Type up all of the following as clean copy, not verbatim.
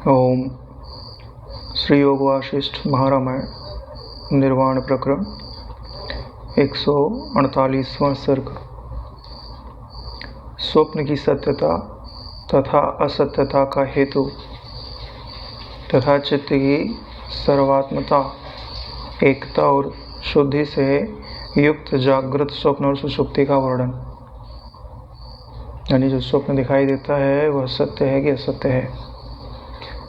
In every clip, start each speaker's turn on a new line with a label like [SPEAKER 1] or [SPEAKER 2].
[SPEAKER 1] ओम श्री योग वासिष्ठ महारामायण निर्वाण प्रकरण 148वां सर्ग। स्वप्न की सत्यता तथा असत्यता का हेतु तथा चित्त की सर्वात्मता, एकता और शुद्धि से युक्त जागृत स्वप्न और सुषुप्ति का वर्णन। यानी जो स्वप्न दिखाई देता है वह सत्य है कि असत्य है,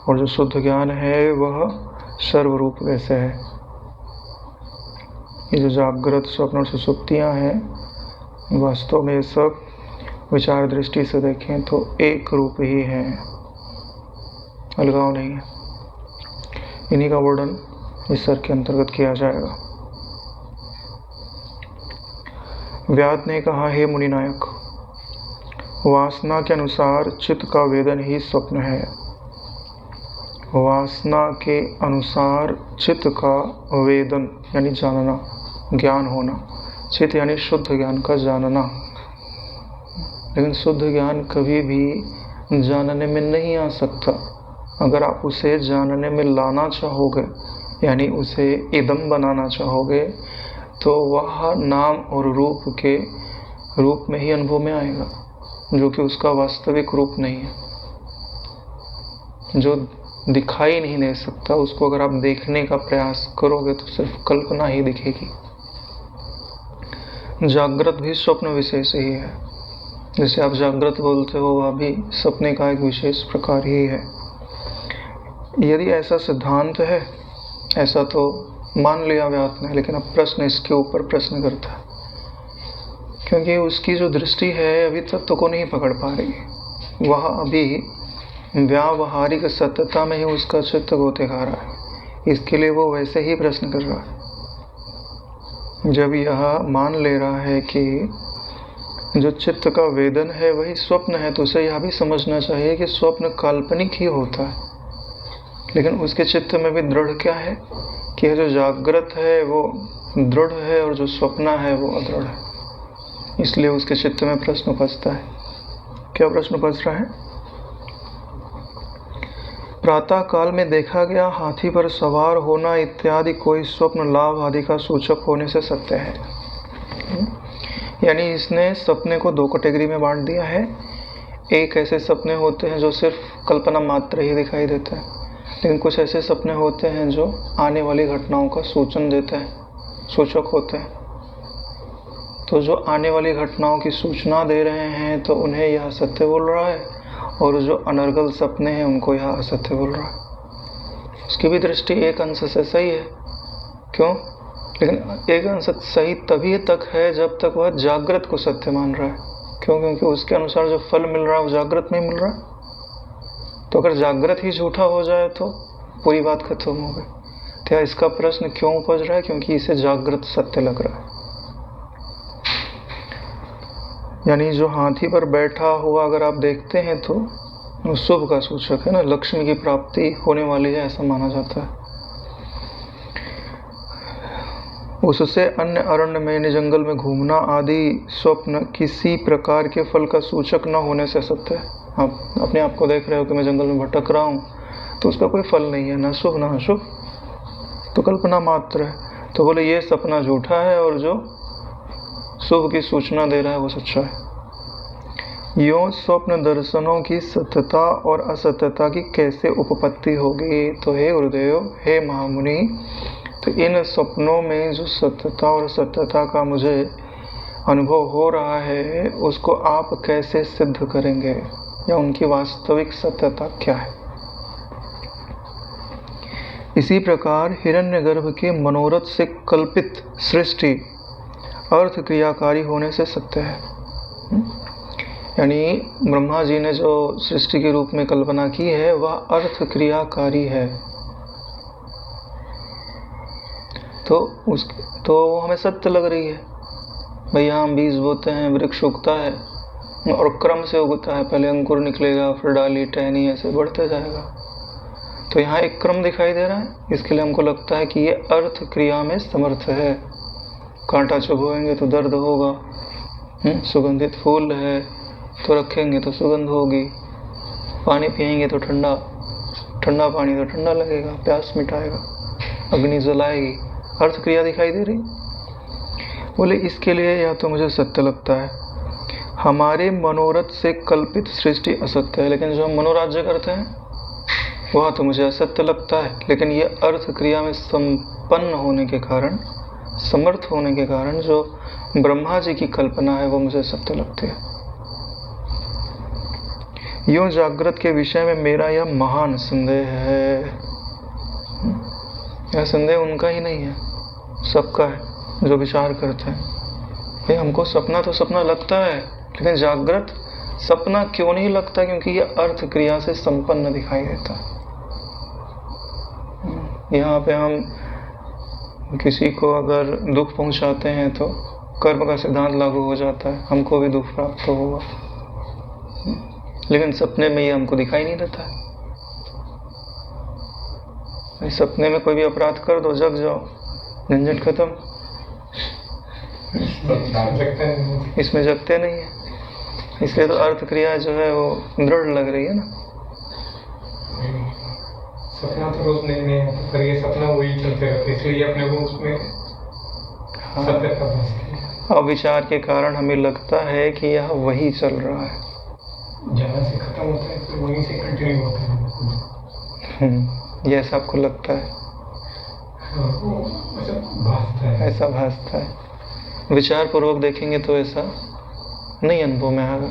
[SPEAKER 1] और जो शुद्ध ज्ञान है वह सर्वरूप वैसे है। ये जो जागृत स्वप्न और सुषुप्तियाँ हैं, वास्तव में सब विचार दृष्टि से देखें तो एक रूप ही है, अलगाव नहीं है। इन्हीं का वर्णन इस सर्ग के अंतर्गत किया जाएगा। व्याध ने कहा, हे मुनिनायक, वासना के अनुसार चित्त का वेदन ही स्वप्न है। वासना के अनुसार चित्त का वेदन यानी जानना, ज्ञान होना, चित्त यानी शुद्ध ज्ञान का जानना। लेकिन शुद्ध ज्ञान कभी भी जानने में नहीं आ सकता। अगर आप उसे जानने में लाना चाहोगे, यानी उसे इदम बनाना चाहोगे, तो वह नाम और रूप के रूप में ही अनुभव में आएगा, जो कि उसका वास्तविक रूप नहीं है। जो दिखाई नहीं दे सकता, उसको अगर आप देखने का प्रयास करोगे तो सिर्फ कल्पना ही दिखेगी। जागृत भी स्वप्न विशेष ही है। जैसे आप जागृत बोलते हो, वह भी सपने का एक विशेष प्रकार ही है। यदि ऐसा सिद्धांत है, ऐसा तो मान लिया व्यास ने, लेकिन अब प्रश्न इसके ऊपर प्रश्न करता है, क्योंकि उसकी जो दृष्टि है अभी तत्व को नहीं पकड़ पा रही। वह अभी व्यावहारिक सत्यता में ही उसका चित्त को दिखा रहा है। इसके लिए वो वैसे ही प्रश्न कर रहा है। जब यह मान ले रहा है कि जो चित्त का वेदन है वही स्वप्न है, तो उसे यह भी समझना चाहिए कि स्वप्न काल्पनिक ही होता है। लेकिन उसके चित्त में भी दृढ़ क्या है कि जो जागृत है वो दृढ़ है और जो स्वप्न है वो अदृढ़ है। इसलिए उसके चित्त में प्रश्न उपजता है। क्या प्रश्न उपज रहा है? प्रातः काल में देखा गया हाथी पर सवार होना इत्यादि कोई स्वप्न लाभ आदि का सूचक होने से सत्य है। यानी इसने सपने को दो कैटेगरी में बांट दिया है। एक ऐसे सपने होते हैं जो सिर्फ कल्पना मात्र ही दिखाई देते हैं, लेकिन कुछ ऐसे सपने होते हैं जो आने वाली घटनाओं का सूचन देते हैं, सूचक होते हैं। तो जो आने वाली घटनाओं की सूचना दे रहे हैं तो उन्हें यह सत्य बोल रहा है, और जो अनर्गल सपने हैं उनको यह असत्य बोल रहा है। उसकी भी दृष्टि एक अंश से सही है। क्यों? लेकिन एक अंश सही तभी तक है जब तक वह जागृत को सत्य मान रहा है। क्यों? क्योंकि उसके अनुसार जो फल मिल रहा है वो जागृत में मिल रहा है। तो अगर जागृत ही झूठा हो जाए तो पूरी बात खत्म हो गई। तो इसका प्रश्न क्यों उपज रहा है? क्योंकि इसे जागृत सत्य लग रहा है। यानी जो हाथी पर बैठा हुआ अगर आप देखते हैं तो शुभ का सूचक है ना, लक्ष्मी की प्राप्ति होने वाली है, ऐसा माना जाता है। उससे अन्य अरण्य में जंगल में घूमना आदि स्वप्न किसी प्रकार के फल का सूचक न होने से सत्य है। आप अपने आप को देख रहे हो कि मैं जंगल में भटक रहा हूँ, तो उसका कोई फल नहीं है, न शुभ न अशुभ, तो कल्पना मात्र है। तो बोले ये सपना झूठा है और जो शुभ की सूचना दे रहा है वो सच्चा है। यों स्वप्न दर्शनों की सत्यता और असत्यता की कैसे उपपत्ति होगी? तो हे गुरुदेव, हे महामुनि, तो इन सपनों में जो सत्यता और असत्यता का मुझे अनुभव हो रहा है उसको आप कैसे सिद्ध करेंगे, या उनकी वास्तविक सत्यता क्या है? इसी प्रकार हिरण्यगर्भ के मनोरथ से कल्पित सृष्टि अर्थ क्रियाकारी होने से सत्य है। यानी ब्रह्मा जी ने जो सृष्टि के रूप में कल्पना की है वह अर्थ क्रियाकारी है। तो हमें सत्य लग रही है। भैया हम बीज बोते हैं, वृक्ष उगता है और क्रम से उगता है। पहले अंकुर निकलेगा, फिर डाली, टहनी, ऐसे बढ़ते जाएगा। तो यहाँ एक क्रम दिखाई दे रहा है। इसके लिए हमको लगता है कि ये अर्थ क्रिया में समर्थ है। कांटा चुभोएंगे तो दर्द होगा, सुगंधित फूल है तो रखेंगे तो सुगंध होगी, पानी पिएंगे तो ठंडा ठंडा पानी तो ठंडा लगेगा, प्यास मिटाएगा, अग्नि जलाएगी, अर्थ क्रिया दिखाई दे रही। बोले इसके लिए या तो मुझे सत्य लगता है, हमारे मनोरथ से कल्पित सृष्टि असत्य है, लेकिन जो हम मनोराज्य करते हैं वह तो मुझे असत्य लगता है, लेकिन ये अर्थ क्रिया में संपन्न होने के कारण, समर्थ होने के कारण जो ब्रह्मा जी की कल्पना है वो मुझे सत्य लगती है। यूं जागृत के विषय में मेरा यह महान संदेह है। यह संदेह उनका ही नहीं है, सबका है जो विचार करते हैं। ये हमको सपना तो सपना लगता है, लेकिन जागृत सपना क्यों नहीं लगता? क्योंकि यह अर्थ क्रिया से संपन्न दिखाई देता है। यहाँ पे हम किसी को अगर दुख पहुंचाते हैं तो कर्म का सिद्धांत लागू हो जाता है, हमको भी दुख प्राप्त होगा, लेकिन सपने में ये हमको दिखाई नहीं देता है। सपने में कोई भी अपराध कर दो, जग जाओ, झंझट खत्म। इसमें जगते नहीं है, इसलिए तो अर्थ क्रिया जो है वो दृढ़ लग रही है ना।
[SPEAKER 2] सपना तो रोज नहीं है, पर ये सपना वही चलते रहते, इसलिए अपने को उसमें सत्य का भास किया।
[SPEAKER 1] अविचार के कारण हमें लगता है कि यह वही चल रहा है,
[SPEAKER 2] जहाँ से खत्म होता है फिर वहीं से कंटिन्यू होता है।
[SPEAKER 1] ये ऐसा आपको लगता है? ऐसा भासता है। विचार पूर्वक देखेंगे तो ऐसा नहीं अनुभव में आएगा,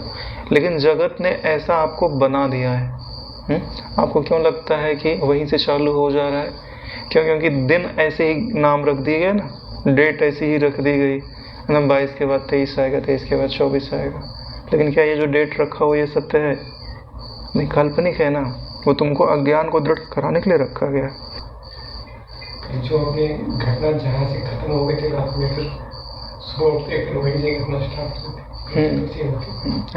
[SPEAKER 1] लेकिन जगत ने ऐसा आपको बना दिया है। आपको क्यों लगता है कि वहीं से चालू हो जा रहा है? क्यों? क्योंकि दिन ऐसे ही नाम रख दिए गए ना, डेट ऐसी ही रख दी गई, 22 के बाद 23 आएगा, 23 के बाद 24 आएगा। लेकिन क्या ये जो डेट रखा हो ये सत्य है? नहीं, काल्पनिक है ना, वो तुमको अज्ञान को दृढ़ कराने के लिए रखा गया।
[SPEAKER 2] जो अपनी घटना जहाँ से खत्म हो गई थी रात में, फिर सुबह उठते फिर वहीं से घटना स्टार्ट होती।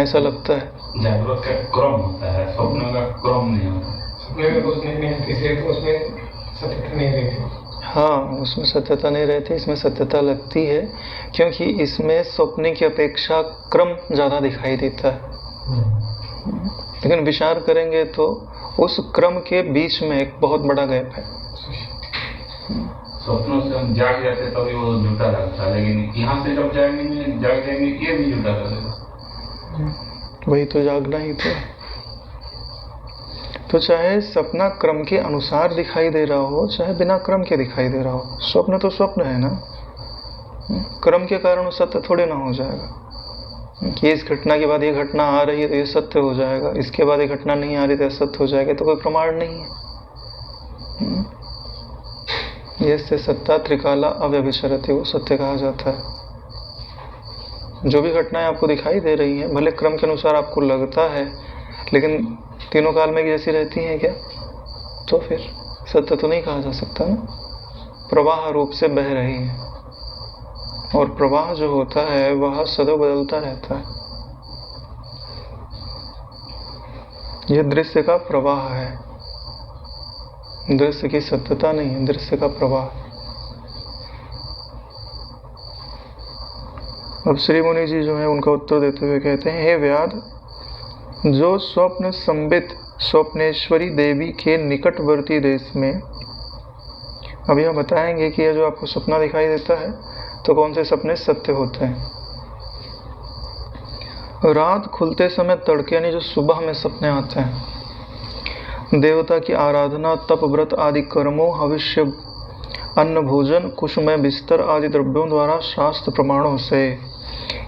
[SPEAKER 1] ऐसा लगता है।
[SPEAKER 3] जागृत का क्रम होता है, स्वप्न का क्रम नहीं होता।
[SPEAKER 2] सपने में कुछ नहीं है, इसलिए तो उसमें सत्यता नहीं रहती।
[SPEAKER 1] हाँ, उसमें सत्यता नहीं रहती, इसमें सत्यता लगती है, क्योंकि इसमें स्वप्न की अपेक्षा क्रम ज़्यादा दिखाई देता है। लेकिन विचार करेंगे तो उस क्रम के बीच में एक बहुत बड़ा गैप है।
[SPEAKER 3] स्वप्नों से हम जाग जाते तभी वो झूठा लगता है, लेकिन यहाँ से जब जाग जाएंगे ये भी झूठा लगेगा।
[SPEAKER 1] वही तो जागना ही तो चाहे सपना क्रम के अनुसार दिखाई दे रहा हो, चाहे बिना क्रम के दिखाई दे रहा हो, स्वप्न तो स्वप्न है ना। क्रम के कारण सत्य थोड़े ना हो जाएगा कि इस घटना के बाद ये घटना आ रही है तो ये सत्य हो जाएगा, इसके बाद ये घटना नहीं आ रही तो सत्य हो जाएगा, तो कोई प्रमाण नहीं है। यस्य सत्ता त्रिकाला अव्यभिचरति, वो सत्य कहा जाता है। जो भी घटनाएं आपको दिखाई दे रही हैं, भले क्रम के अनुसार आपको लगता है, लेकिन तीनों काल में जैसी रहती हैं क्या, तो फिर सत्य तो नहीं कहा जा सकता ना। प्रवाह रूप से बह रही है, और प्रवाह जो होता है वह सदैव बदलता रहता है। यह दृश्य का प्रवाह है, दृश्य की सत्यता नहीं है, दृश्य का प्रवाह। अब श्री मुनि जी जो है उनका उत्तर देते हुए कहते हैं, हे व्याध, जो स्वप्न संबित स्वप्नेश्वरी देवी के निकटवर्ती देश में, अब यह बताएंगे कि यह जो आपको सपना दिखाई देता है तो कौन से सपने सत्य होते हैं। रात खुलते समय तड़के यानी जो सुबह में सपने आते हैं, देवता की आराधना, तप, व्रत आदि कर्मों, हविष्य, अन्न, भोजन, कुसुमय बिस्तर आदि द्रव्यों द्वारा शास्त्र प्रमाणों से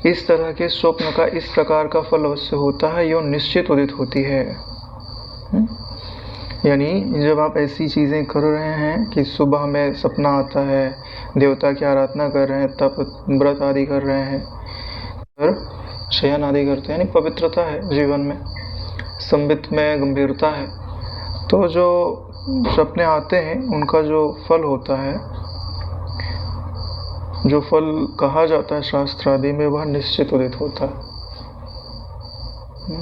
[SPEAKER 1] इस तरह के स्वप्न का इस प्रकार का फल अवश्य होता है, यो निश्चित उदित होती है। यानी जब आप ऐसी चीज़ें कर रहे हैं कि सुबह में सपना आता है, देवता की आराधना कर रहे हैं, तप, व्रत आदि कर रहे हैं, और शयन आदि करते हैं, यानी पवित्रता है जीवन में, संबित में गंभीरता है, तो जो सपने आते हैं उनका जो फल होता है, जो फल कहा जाता है शास्त्र आदि में, वह निश्चित उदित होता है।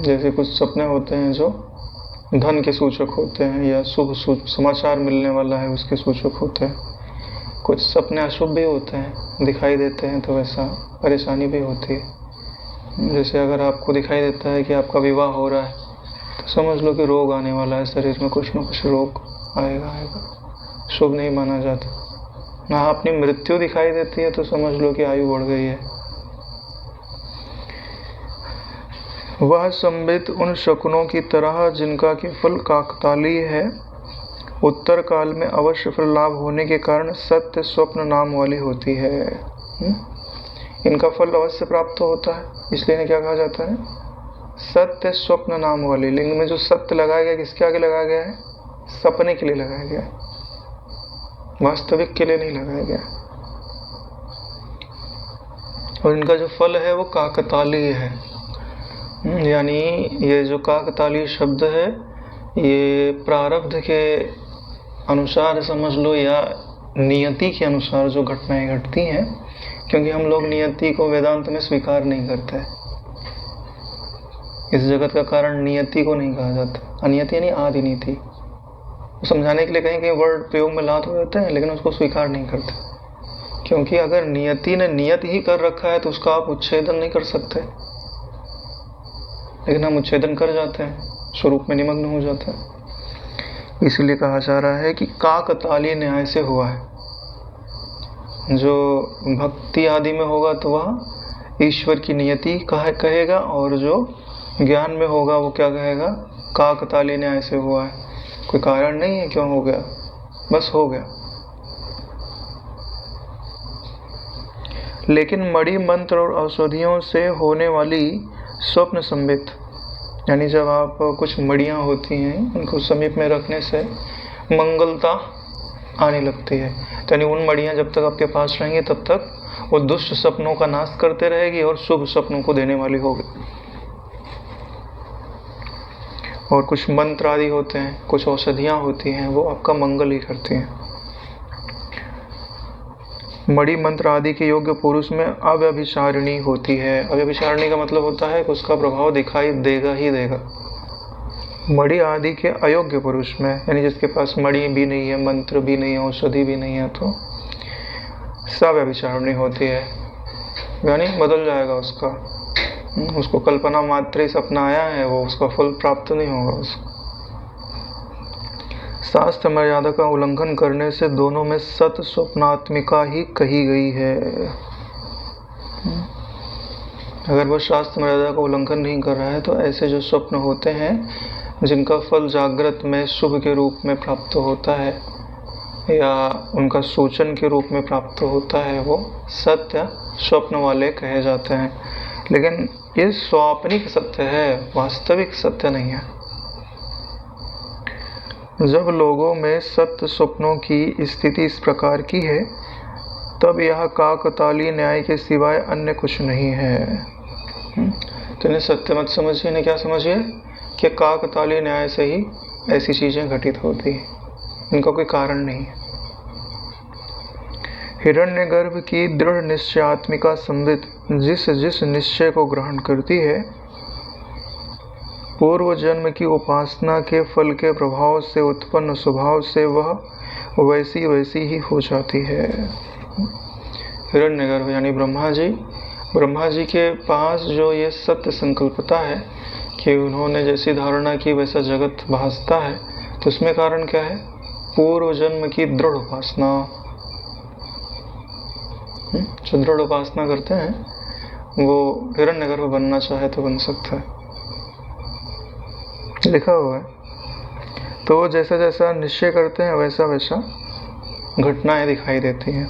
[SPEAKER 1] जैसे कुछ सपने होते हैं जो धन के सूचक होते हैं, या शुभ समाचार मिलने वाला है उसके सूचक होते हैं। कुछ सपने अशुभ भी होते हैं, दिखाई देते हैं तो वैसा परेशानी भी होती है। जैसे अगर आपको दिखाई देता है कि आपका विवाह हो रहा है तो समझ लो कि रोग आने वाला है, शरीर में कुछ न कुछ रोग आएगा। शुभ नहीं माना जाता। ना अपनी मृत्यु दिखाई देती है तो समझ लो कि आयु बढ़ गई है। वह संबित उन शकुनों की तरह जिनका कि फल काकतालीय है, उत्तर काल में अवश्य फल लाभ होने के कारण सत्य स्वप्न नाम वाली होती है। इनका फल अवश्य प्राप्त होता है, इसलिए इन्हें क्या कहा जाता है? सत्य स्वप्न नाम वाली। लिंग में जो सत्य लगाया गया किसके आगे लगाया गया है? सपने के लिए लगाया गया, वास्तविक के लिए नहीं लगाया गया। और इनका जो फल है वो काकतालीय है। यानी ये जो काकतालीय शब्द है ये प्रारब्ध के अनुसार समझ लो या नियति के अनुसार जो घटनाएं घटती हैं, क्योंकि हम लोग नियति को वेदांत में स्वीकार नहीं करते। इस जगत का कारण नियति को नहीं कहा जाता। अनियति यानी आदि नीति। समझाने के लिए कहीं कहीं वर्ड प्रयोग में लात हो जाते हैं, लेकिन उसको स्वीकार नहीं करते, क्योंकि अगर नियति ने नियत ही कर रखा है तो उसका आप उच्छेदन नहीं कर सकते। लेकिन हम उच्छेदन कर जाते हैं, स्वरूप में निमग्न हो जाते हैं। इसलिए कहा जा रहा है कि काकतालीय न्याय से हुआ है। जो भक्ति आदि में होगा तो वह ईश्वर की नियति कहेगा, और जो ज्ञान में होगा वो क्या कहेगा? काकतालीय न्याय से हुआ है। कोई कारण नहीं है क्यों हो गया, बस हो गया। लेकिन मणि मंत्र और औषधियों से होने वाली स्वप्न संबित, यानी जब आप कुछ मड़ियाँ होती हैं उनको समीप में रखने से मंगलता आने लगती है। यानी उन मड़ियाँ जब तक आपके पास रहेंगी तब तक वो दुष्ट सपनों का नाश करते रहेगी और शुभ सपनों को देने वाली होगी। और कुछ मंत्र आदि होते हैं, कुछ औषधियाँ होती हैं, वो आपका मंगल ही करती हैं। मणि मंत्र आदि के योग्य पुरुष में अव्यभिचारिणी होती है। अव्यभिचारिणी का मतलब होता है कि उसका प्रभाव दिखाई देगा ही देगा। मणि आदि के अयोग्य पुरुष में, यानी जिसके पास मणि भी नहीं है, मंत्र भी नहीं है, औषधि भी नहीं है, तो सव्यभिचारिणी होती है। यानी बदल जाएगा उसको कल्पना मात्र ही सपना आया है, वो उसका फल प्राप्त नहीं होगा उसको। शास्त्र मर्यादा का उल्लंघन करने से दोनों में सत स्वप्नात्मिका ही कही गई है। अगर वो शास्त्र मर्यादा का उल्लंघन नहीं कर रहा है तो ऐसे जो स्वप्न होते हैं जिनका फल जागृत में शुभ के रूप में प्राप्त होता है या उनका सूचन के रूप में प्राप्त होता है, वो सत्य स्वप्न वाले कहे जाते हैं। लेकिन ये स्वाप्निक सत्य है, वास्तविक सत्य नहीं है। जब लोगों में सत्य स्वप्नों की स्थिति इस प्रकार की है तब यह काकतालीय न्याय के सिवाय अन्य कुछ नहीं है। तो इन्हें सत्य मत समझिए, इन्हें क्या समझिए कि काकतालीय न्याय से ही ऐसी चीजें घटित होती हैं, इनका कोई कारण नहीं है। हिरण्यगर्भ की दृढ़ निश्चयात्मिका संबित जिस जिस निश्चय को ग्रहण करती है, पूर्व जन्म की उपासना के फल के प्रभाव से उत्पन्न स्वभाव से वह वैसी वैसी ही हो जाती है। हिरण्यगर्भ यानी ब्रह्मा जी के पास जो ये सत्य संकल्पता है कि उन्होंने जैसी धारणा की वैसा जगत भासता है, तो उसमें कारण क्या है? पूर्व जन्म की दृढ़ उपासना। जो दृढ़ उपासना करते हैं वो हिरण्यगर्भ बनना चाहे तो बन सकता है, लिखा हुआ है। तो जैसा जैसा निश्चय करते हैं वैसा वैसा घटनाएं दिखाई देती हैं।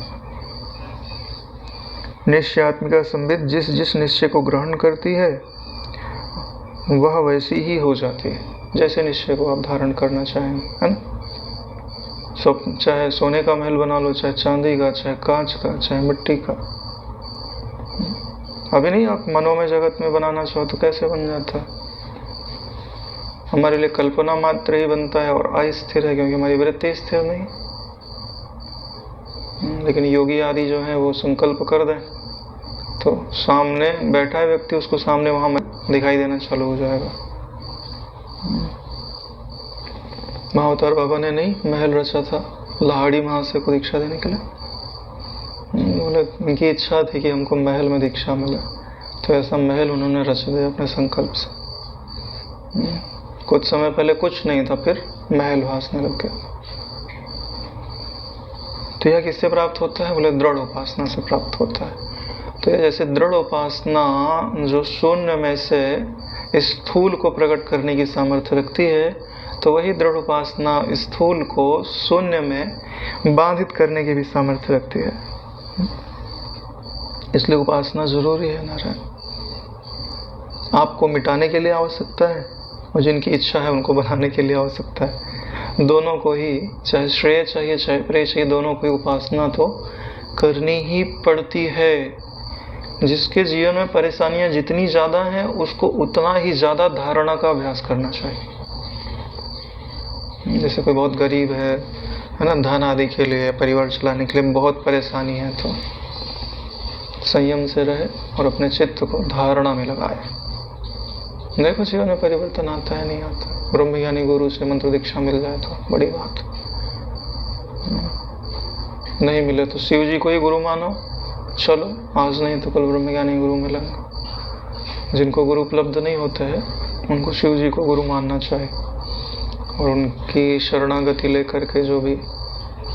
[SPEAKER 1] निश्चयात्मिका संबित जिस जिस निश्चय को ग्रहण करती है वह वैसी ही हो जाती है, जैसे निश्चय को आप धारण करना चाहें, है ना? चाहे सोने का महल बना लो, चाहे चांदी का, चाहे कांच का, चाहे मिट्टी का। अभी नहीं, आप मनोमय जगत में बनाना चाहो तो कैसे बन जाता है? हमारे लिए कल्पना मात्र ही बनता है और अस्थिर है, क्योंकि हमारी वृत्ति स्थिर नहीं। लेकिन योगी आदि जो है वो संकल्प कर दें तो सामने बैठा है व्यक्ति, उसको सामने वहां दिखाई देना चालू हो जाएगा। महाअवतार बाबा ने नहीं महल रचा था लाहड़ी महाशय को दीक्षा देने के लिए। बोले उनकी इच्छा थी कि हमको महल में दीक्षा मिले, तो ऐसा महल उन्होंने रच दिया अपने संकल्प से। कुछ समय पहले कुछ नहीं था, फिर महल भासने लग गया। तो यह किससे प्राप्त होता है? बोले दृढ़ उपासना से प्राप्त होता है। तो यह जैसे दृढ़ उपासना जो शून्य में से स्थूल को प्रकट करने की सामर्थ्य रखती है, तो वही दृढ़ उपासना स्थूल को शून्य में बाधित करने की भी सामर्थ्य रखती है। इसलिए उपासना जरूरी है नारायण। आपको मिटाने के लिए आवश्यकता है और जिनकी इच्छा है उनको बनाने के लिए आवश्यकता है। दोनों को ही, चाहे श्रेय चाहिए चाहे प्रेय चाहिए, दोनों को ही उपासना तो करनी ही पड़ती है। जिसके जीवन में परेशानियां जितनी ज़्यादा हैं उसको उतना ही ज़्यादा धारणा का अभ्यास करना चाहिए। जैसे कोई बहुत गरीब है ना, धन आदि के लिए, परिवार चलाने के लिए बहुत परेशानी है, तो संयम से रहे और अपने चित्त को धारणा में लगाए। देखो जीवन में परिवर्तन आता है नहीं आता। ब्रह्मज्ञानी गुरु से मंत्र दीक्षा मिल जाए तो बड़ी बात, नहीं मिले तो शिव जी को ही गुरु मानो, चलो आज नहीं तो कल ब्रह्मज्ञानी गुरु मिलेंगे। जिनको गुरु उपलब्ध नहीं होते हैं उनको शिव जी को गुरु मानना चाहिए और उनकी शरणागति लेकर के जो भी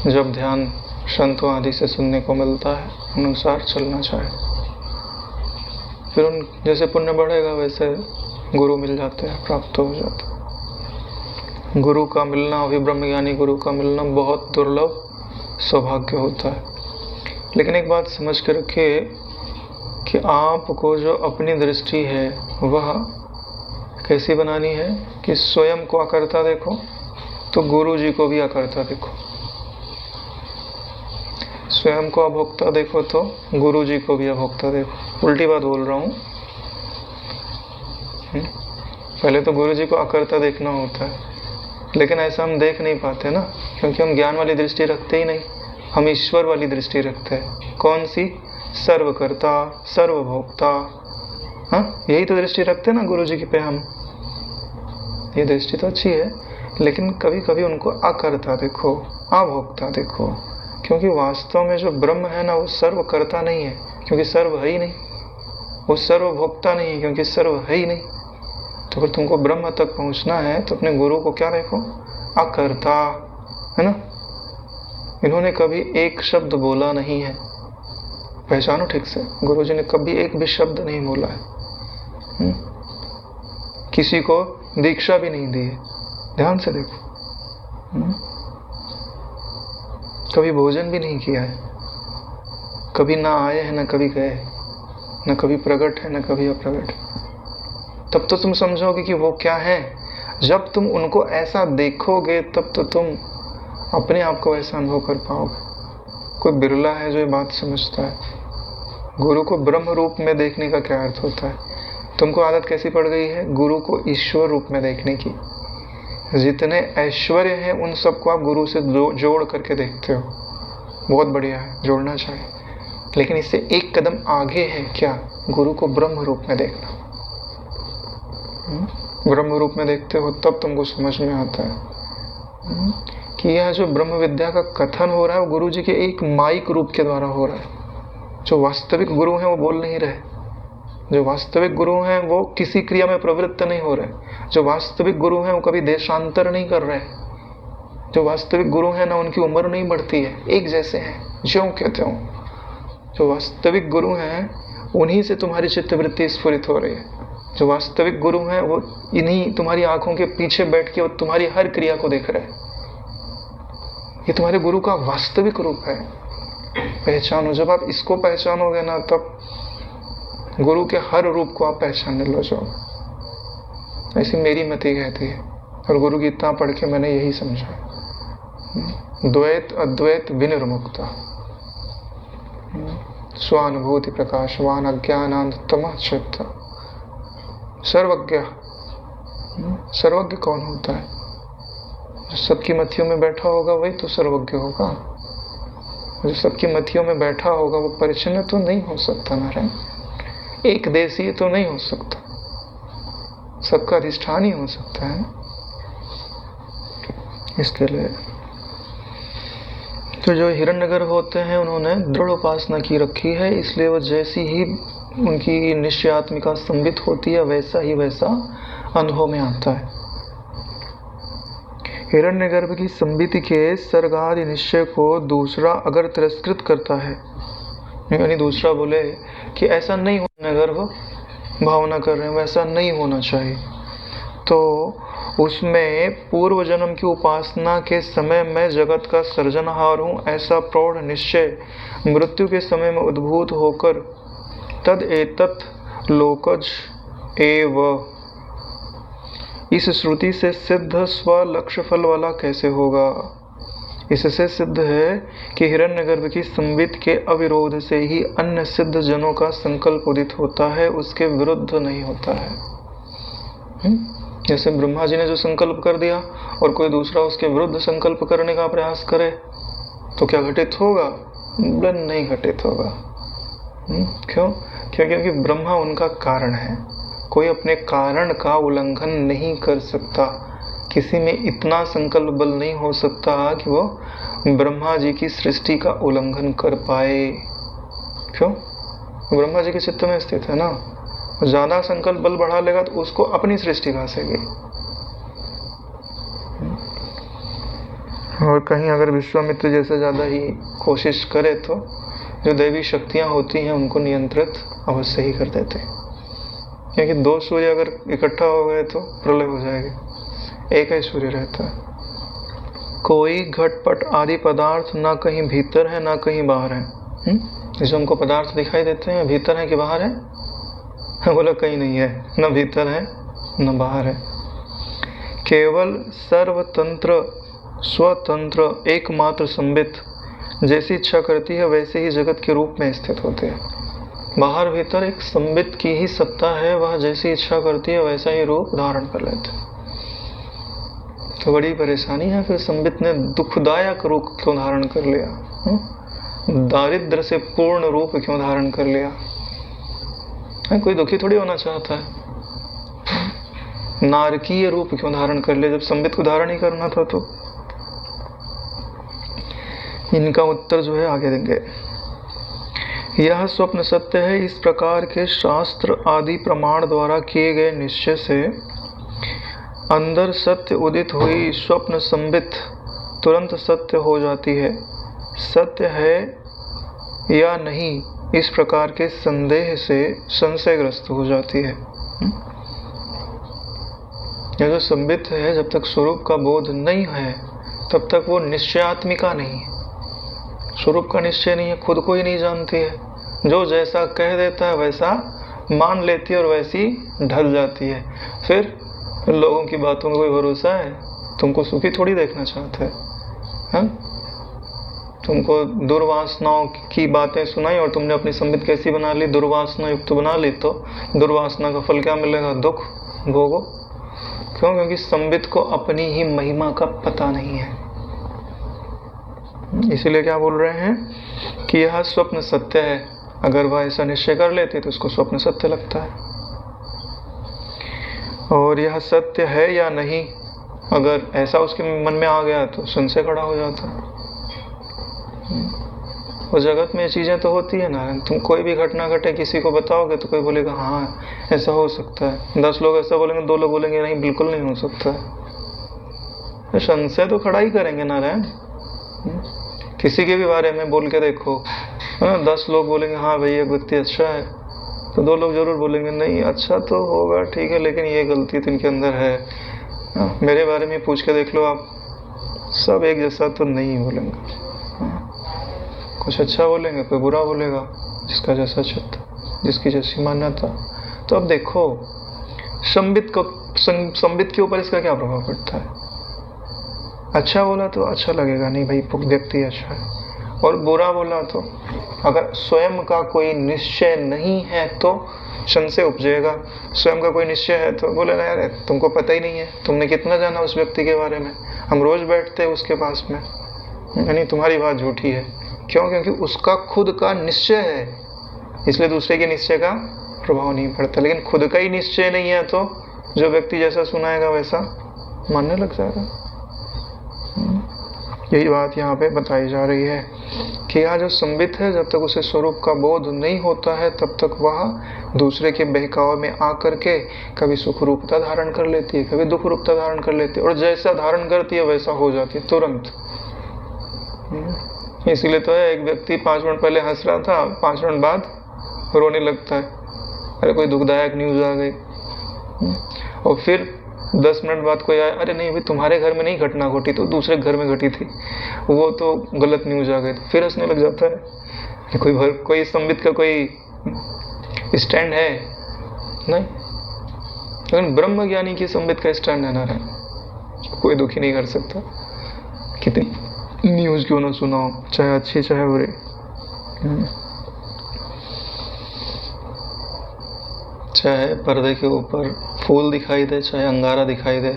[SPEAKER 1] जब ध्यान संतों आदि से सुनने को मिलता है अनुसार चलना चाहिए। फिर उन जैसे पुण्य बढ़ेगा वैसे गुरु मिल जाते हैं, प्राप्त हो जाते हैं। गुरु का मिलना, अभी ब्रह्मज्ञानी गुरु का मिलना बहुत दुर्लभ सौभाग्य होता है। लेकिन एक बात समझ के रखिए कि आपको जो अपनी दृष्टि है वह कैसी बनानी है कि स्वयं को अकर्ता देखो तो गुरु जी को भी अकर्ता देखो, स्वयं को अभोक्ता देखो तो गुरु जी को भी अभोक्ता देखो। उल्टी बात बोल रहा हूँ, पहले तो गुरु जी को अकर्ता देखना होता है, लेकिन ऐसा हम देख नहीं पाते ना, क्योंकि हम ज्ञान वाली दृष्टि रखते ही नहीं, हम ईश्वर वाली दृष्टि रखते हैं। कौन सी? सर्वकर्ता सर्वभोक्ता। हाँ, यही तो दृष्टि रखते हैं ना गुरु जी की पे हम। ये दृष्टि तो अच्छी है, लेकिन कभी कभी उनको अकर्ता देखो, अभोक्ता देखो, क्योंकि वास्तव में जो ब्रह्म है ना वो सर्वकर्ता नहीं है, क्योंकि सर्व है ही नहीं। वो सर्वभोक्ता नहीं है, क्योंकि सर्व है ही नहीं। तो अगर तुमको ब्रह्म तक पहुंचना है तो अपने गुरु को क्या देखो? अकर्ता, है ना। इन्होंने कभी एक शब्द बोला नहीं है, पहचानो ठीक से। गुरु जी ने कभी एक भी शब्द नहीं बोला है, किसी को दीक्षा भी नहीं दी है, ध्यान से देखो। कभी भोजन भी नहीं किया है, कभी ना आए हैं ना कभी गए, न कभी प्रकट है न कभी अप्रकट। तब तो तुम समझोगे कि वो क्या है। जब तुम उनको ऐसा देखोगे तब तो तुम अपने आप को ऐसा अनुभव कर पाओगे। कोई बिरला है जो ये बात समझता है। गुरु को ब्रह्म रूप में देखने का क्या अर्थ होता है? तुमको आदत कैसी पड़ गई है गुरु को ईश्वर रूप में देखने की। जितने ऐश्वर्य हैं उन सबको आप गुरु से जोड़ करके देखते हो, बहुत बढ़िया है, जोड़ना चाहिए। लेकिन इससे एक कदम आगे है क्या? गुरु को ब्रह्म रूप में देखना। ब्रह्म रूप में देखते हो तब तुमको समझ में आता है कि यह जो ब्रह्म विद्या का कथन हो रहा है वो गुरु जी के एक माइक रूप के द्वारा हो रहा है। जो वास्तविक गुरु हैं वो बोल नहीं रहे, जो वास्तविक गुरु हैं वो किसी क्रिया में प्रवृत्त नहीं हो रहे, जो वास्तविक गुरु हैं वो कभी देशांतर नहीं कर रहे, जो वास्तविक गुरु हैं ना उनकी उम्र नहीं बढ़ती है, एक जैसे हैं ज्यों के त्यों। जो वास्तविक गुरु हैं उन्हीं से तुम्हारी चित्तवृत्ति स्फुरित हो रही है। जो वास्तविक गुरु हैं वो इन्हीं तुम्हारी आंखों के पीछे बैठ के वो तुम्हारी हर क्रिया को देख रहे हैं। ये तुम्हारे गुरु का वास्तविक रूप है। पहचानो, जब आप इसको पहचानोगे ना तब गुरु के हर रूप को आप पहचानने लग जाओ। ऐसी मेरी मति कहती है और गुरु गीता पढ़ के मैंने यही समझा। द्वैत अद्वैत विनिर्मुक्ता, स्वानुभूति प्रकाशवान अज्ञानान्तम चित्त। सर्वज्ञ, सर्वज्ञ कौन होता है? जो सबकी मथियों में बैठा होगा वही तो सर्वज्ञ होगा। जो सबकी मथियों में बैठा होगा वो परिच्छिन्न तो नहीं हो सकता नारायण, एक देशीय तो नहीं हो सकता, सबका अधिष्ठान ही हो सकता है। इसके लिए तो जो हिरण्यगर होते हैं उन्होंने दृढ़ उपासना की रखी है, इसलिए वो जैसी ही उनकी निश्चयात्मिका संबित होती है वैसा ही वैसा अनुभव में आता है। हिरण्यगर्भ की संबिति के सर्गादि निश्चय को दूसरा अगर तिरस्कृत करता है, यानी दूसरा बोले कि ऐसा नहीं होना, गर्भ भावना कर रहे हैं वैसा नहीं होना चाहिए, तो उसमें पूर्व जन्म की उपासना के समय मैं जगत का सृजनहार हूँ ऐसा प्रौढ़ निश्चय मृत्यु के समय में उद्भूत होकर तद एतत् लोकज एव इस श्रुति से सिद्ध स्व लक्ष्य फल वाला कैसे होगा। इससे सिद्ध है कि हिरण्यगर्भ की संबित के अविरोध से ही अन्य सिद्ध जनों का संकल्प उदित होता है, उसके विरुद्ध नहीं होता है। जैसे ब्रह्मा जी ने जो संकल्प कर दिया और कोई दूसरा उसके विरुद्ध संकल्प करने का प्रयास करे तो क्या घटित होगा? नहीं घटित होगा। क्यों? क्योंकि ब्रह्मा उनका कारण है, कोई अपने कारण का उल्लंघन नहीं कर सकता। किसी में इतना संकल्प बल नहीं हो सकता कि वो ब्रह्मा जी की सृष्टि का उल्लंघन कर पाए। क्यों? ब्रह्मा जी के चित्त में स्थित है ना। ज्यादा संकल्प बल बढ़ा लेगा तो उसको अपनी सृष्टि घासेगी। और कहीं अगर विश्वामित्र जैसे ज्यादा ही कोशिश करे तो जो दैवी शक्तियां होती हैं उनको नियंत्रित अवश्य ही कर देते हैं, क्योंकि दो सूर्य अगर इकट्ठा हो गए तो प्रलय हो जाएगी, एक ही सूर्य रहता है। कोई घटपट आदि पदार्थ ना कहीं भीतर है ना कहीं बाहर है। जैसे हमको पदार्थ दिखाई देते हैं, भीतर है कि बाहर है? बोला कहीं नहीं है, न भीतर है न बाहर है। केवल सर्वतंत्र स्वतंत्र एकमात्र संबित जैसी इच्छा करती है वैसे ही जगत के रूप में स्थित होते हैं। बाहर भीतर एक संबित की ही सत्ता है, वह जैसी इच्छा करती है वैसा ही रूप धारण कर लेते हैं। तो बड़ी परेशानी है फिर संबित ने दुखदायक रूप क्यों धारण कर लिया, दारिद्र से पूर्ण रूप क्यों धारण कर लिया। कोई दुखी थोड़ी होना चाहता है, नारकीय रूप क्यों धारण कर लिया जब संबित को धारण ही करना था। तो इनका उत्तर जो है आगे देंगे। यह स्वप्न सत्य है, इस प्रकार के शास्त्र आदि प्रमाण द्वारा किए गए निश्चय से अंदर सत्य उदित हुई स्वप्न संबित तुरंत सत्य हो जाती है। सत्य है या नहीं इस प्रकार के संदेह से संशयग्रस्त हो जाती है। यह जो संबित है जब तक स्वरूप का बोध नहीं है तब तक वो निश्चयात्मिका नहीं है, स्वरूप का निश्चय नहीं है, खुद को ही नहीं जानती है। जो जैसा कह देता है वैसा मान लेती है और वैसी ढल जाती है। फिर लोगों की बातों में कोई भरोसा है? तुमको सुखी थोड़ी देखना चाहते हैं। तुमको दुर्वासनाओं की बातें सुनाई और तुमने अपनी संबित कैसी बना ली, दुर्वासना युक्त बना ली, तो दुर्वासना का फल क्या मिलेगा? दुख भोगो। क्यों? क्योंकि संबित को अपनी ही महिमा का पता नहीं है। इसीलिए क्या बोल रहे हैं कि यह स्वप्न सत्य है। अगर वह ऐसा निश्चय कर लेते तो उसको स्वप्न सत्य लगता है। और यह सत्य है या नहीं अगर ऐसा उसके मन में आ गया तो संशय खड़ा हो जाता है। और जगत में ये चीजें तो होती है ना, तुम कोई भी घटना घटे किसी को बताओगे तो कोई बोलेगा हाँ ऐसा हो सकता है, 10 लोग ऐसा बोलेंगे, 2 लोग बोलेंगे नहीं बिल्कुल नहीं हो सकता है। तो संशय तो खड़ा ही करेंगे नारायण। किसी के भी बारे में बोल के देखो, 10 लोग बोलेंगे हाँ भाई ये व्यक्ति अच्छा है, तो 2 लोग जरूर बोलेंगे नहीं अच्छा तो होगा ठीक है लेकिन ये गलती तो इनके अंदर है। मेरे बारे में पूछ के देख लो आप, सब एक जैसा तो नहीं बोलेंगे, कुछ अच्छा बोलेंगे कोई बुरा बोलेगा, जिसका जैसा चित्त जिसकी जैसी मान्यता। तो अब देखो संबित के ऊपर इसका क्या प्रभाव पड़ता है। अच्छा बोला तो अच्छा लगेगा, नहीं भाई व्यक्ति अच्छा है, और बुरा बोला तो अगर स्वयं का कोई निश्चय नहीं है तो संशय उपजेगा। स्वयं का कोई निश्चय है तो बोले ना यार तुमको पता ही नहीं है, तुमने कितना जाना उस व्यक्ति के बारे में, हम रोज बैठते हैं उसके पास में, यानी तुम्हारी बात झूठी है। क्यों? क्योंकि उसका खुद का निश्चय है, इसलिए दूसरे के निश्चय का प्रभाव नहीं पड़ता। लेकिन खुद का ही निश्चय नहीं है तो जो व्यक्ति जैसा सुनाएगा वैसा मानने लग जाएगा। यही बात यहाँ पे बताई जा रही है कि यह जो संबित है, जब तक उसे स्वरूप का बोध नहीं होता है तब तक वह दूसरे के बहकावे में आकर के कभी सुख रूपता धारण कर लेती है, कभी दुख रूपता धारण कर लेती है, और जैसा धारण करती है वैसा हो जाती है तुरंत। इसीलिए तो है, एक व्यक्ति 5 मिनट पहले हंस रहा था, 5 मिनट बाद रोने लगता है, अरे कोई दुखदायक न्यूज आ गई। और फिर 10 मिनट बाद कोई आया, अरे नहीं भाई तुम्हारे घर में नहीं घटना घटी, तो दूसरे घर में घटी थी, वो तो गलत न्यूज आ गई, तो फिर हंसने लग जाता है। कोई संबित का कोई स्टैंड है नहीं, लेकिन ब्रह्म ज्ञानी की संबित का स्टैंड है ना रहे, कोई दुखी नहीं कर सकता, कितनी न्यूज क्यों ना सुनाओ, चाहे अच्छी चाहे बुरी। चाहे पर्दे के ऊपर फूल दिखाई दे, चाहे अंगारा दिखाई दे,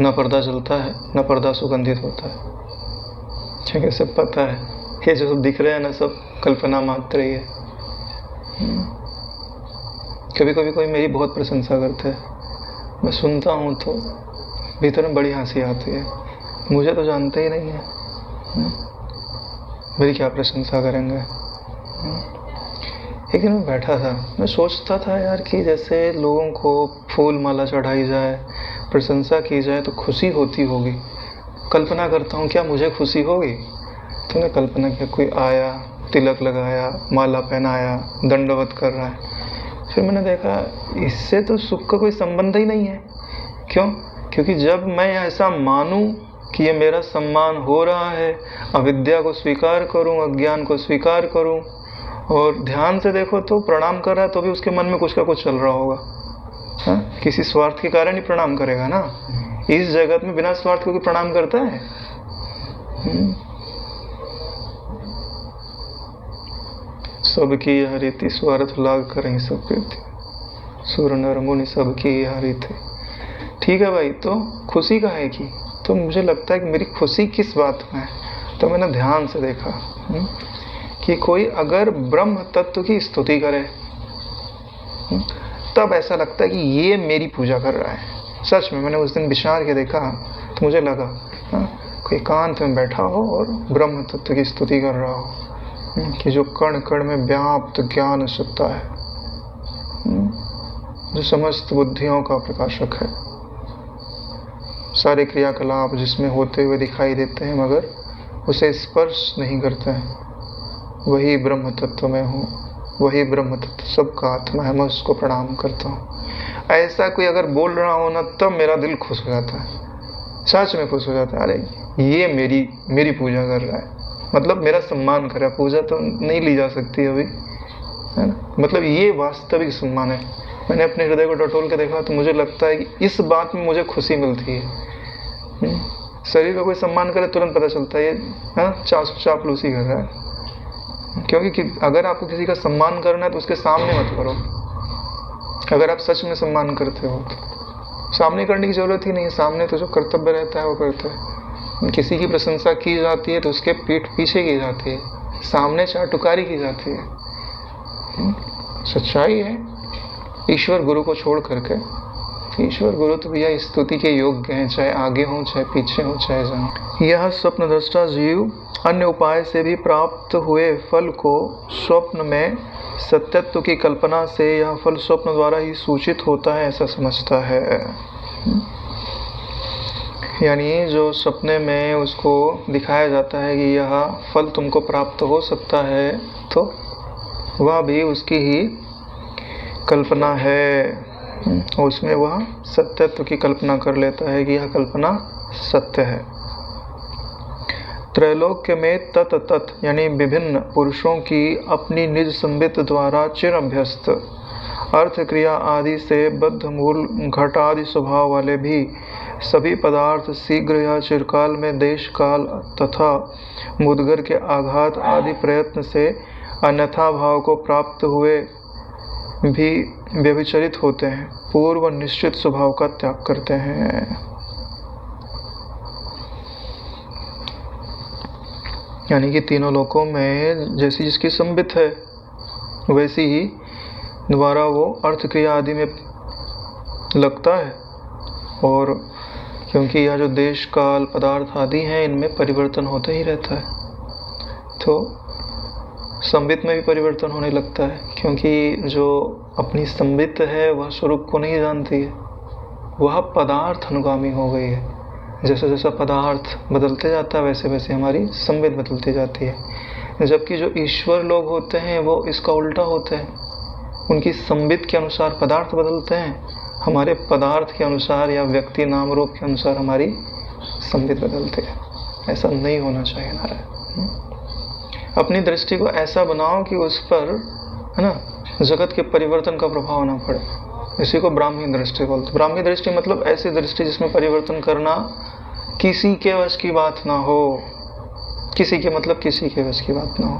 [SPEAKER 1] न पर्दा जलता है न पर्दा सुगंधित होता है। ठीक सब पता है, ये जो सब दिख रहे हैं ना, सब कल्पना मात्र ही है। कभी कभी कोई मेरी बहुत प्रशंसा करता है, मैं सुनता हूँ तो भीतर में बड़ी हंसी आती है, मुझे तो जानते ही नहीं है, मेरी क्या प्रशंसा करेंगे। एक दिन मैं बैठा था, मैं सोचता था यार कि जैसे लोगों को फूल माला चढ़ाई जाए, प्रशंसा की जाए तो खुशी होती होगी। कल्पना करता हूँ क्या मुझे खुशी होगी? तो मैं कल्पना किया, कोई आया, तिलक लगाया, माला पहनाया, दंडवत कर रहा है। फिर मैंने देखा इससे तो सुख का कोई संबंध ही नहीं है। क्यों? क्योंकि जब मैं ऐसा मानूं कि ये मेरा सम्मान हो रहा है, अविद्या को स्वीकार करूं, अज्ञान को स्वीकार करूं, और ध्यान से देखो तो प्रणाम कर रहा है तो भी उसके मन में कुछ का कुछ चल रहा होगा। हाँ? किसी स्वार्थ के कारण ही प्रणाम करेगा ना। इस जगत में बिना स्वार्थ को प्रणाम करता है? सबकी यह रीति, स्वार्थ लाग करें सब कीर्ति, सुर नर मुनि सबकी यह रीति। ठीक है भाई, तो खुशी का है कि, तो मुझे लगता है कि मेरी खुशी किस बात में है। तो मैंने ध्यान से देखा कि कोई अगर ब्रह्म तत्व की स्तुति करे तब ऐसा लगता है कि ये मेरी पूजा कर रहा है। सच में मैंने उस दिन विचार के देखा तो मुझे लगा कोई एकांत में बैठा हो और ब्रह्म तत्व की स्तुति कर रहा हो कि जो कण कण में व्याप्त ज्ञान सत्ता है, जो समस्त बुद्धियों का प्रकाशक है, सारे क्रियाकलाप जिसमें होते हुए दिखाई देते हैं मगर उसे स्पर्श नहीं करते हैं, वही ब्रह्म तत्व में हूँ, वही ब्रह्म तत्व सबका आत्मा है, मैं उसको प्रणाम करता हूँ। ऐसा कोई अगर बोल रहा हो ना, तब मेरा दिल खुश हो जाता है, सच में खुश हो जाता है। अरे ये मेरी पूजा कर रहा है, मतलब मेरा सम्मान कर रहा है। पूजा तो नहीं ली जा सकती अभी, है ना, मतलब ये वास्तविक सम्मान है। मैंने अपने हृदय को टटोल के देखा तो मुझे लगता है कि इस बात में मुझे खुशी मिलती है। शरीर का कोई सम्मान करे तुरंत पता चलता है ये चापलूसी कर रहा है। क्योंकि अगर आपको किसी का सम्मान करना है तो उसके सामने मत करो। अगर आप सच में सम्मान करते हो तो सामने करने की जरूरत ही नहीं है, सामने तो जो कर्तव्य रहता है वो करते हैं। किसी की प्रशंसा की जाती है तो उसके पीठ पीछे की जाती है, सामने चाटुकारी की जाती है। सच्चाई है, ईश्वर गुरु को छोड़ करके, ईश्वर गुरु तो भैया स्तुति के योग्य हैं, चाहे आगे हो चाहे पीछे हो चाहे जहाँ। यह स्वप्नदृष्टा जीव अन्य उपाय से भी प्राप्त हुए फल को स्वप्न में सत्यत्व की कल्पना से यह फल स्वप्न द्वारा ही सूचित होता है, ऐसा समझता है। यानी जो सपने में उसको दिखाया जाता है कि यह फल तुमको प्राप्त हो सकता है, तो वह भी उसकी ही कल्पना है, और उसमें वह सत्यत्व की कल्पना कर लेता है कि यह कल्पना सत्य है। त्रैलोक्य में तत् तत् यानी विभिन्न पुरुषों की अपनी निज संबित द्वारा चिर अभ्यस्त अर्थ क्रिया आदि से बद्ध मूल घटादि स्वभाव वाले भी सभी पदार्थ शीघ्र या चिरकाल में देश काल तथा मुद्गर के आघात आदि प्रयत्न से अन्यथा भाव को प्राप्त हुए भी व्यभिचरित होते हैं, पूर्व निश्चित स्वभाव का त्याग करते हैं। यानी कि तीनों लोकों में जैसी जिसकी संबित है वैसी ही द्वारा वो अर्थ क्रिया आदि में लगता है, और क्योंकि यह जो देश काल पदार्थ आदि हैं इनमें परिवर्तन होता ही रहता है, तो संबित में भी परिवर्तन होने लगता है, क्योंकि जो अपनी संबित है वह स्वरूप को नहीं जानती है, वह पदार्थ अनुगामी हो गई है। जैसा जैसा पदार्थ बदलते जाता है वैसे वैसे हमारी संबित बदलती जाती है। जबकि जो ईश्वर लोग होते हैं वो इसका उल्टा होते हैं, उनकी संबित के अनुसार पदार्थ बदलते हैं, हमारे पदार्थ के अनुसार या व्यक्ति नाम रूप के अनुसार हमारी संबित बदलते हैं। ऐसा नहीं होना चाहिए नारायण। अपनी दृष्टि को ऐसा बनाओ कि उस पर, है ना, जगत के परिवर्तन का प्रभाव ना पड़े। इसी को ब्राह्मी दृष्टि बोलते। ब्राह्मी दृष्टि मतलब ऐसी दृष्टि जिसमें परिवर्तन करना किसी के वश की बात ना हो। किसी के मतलब किसी के वश की बात ना हो,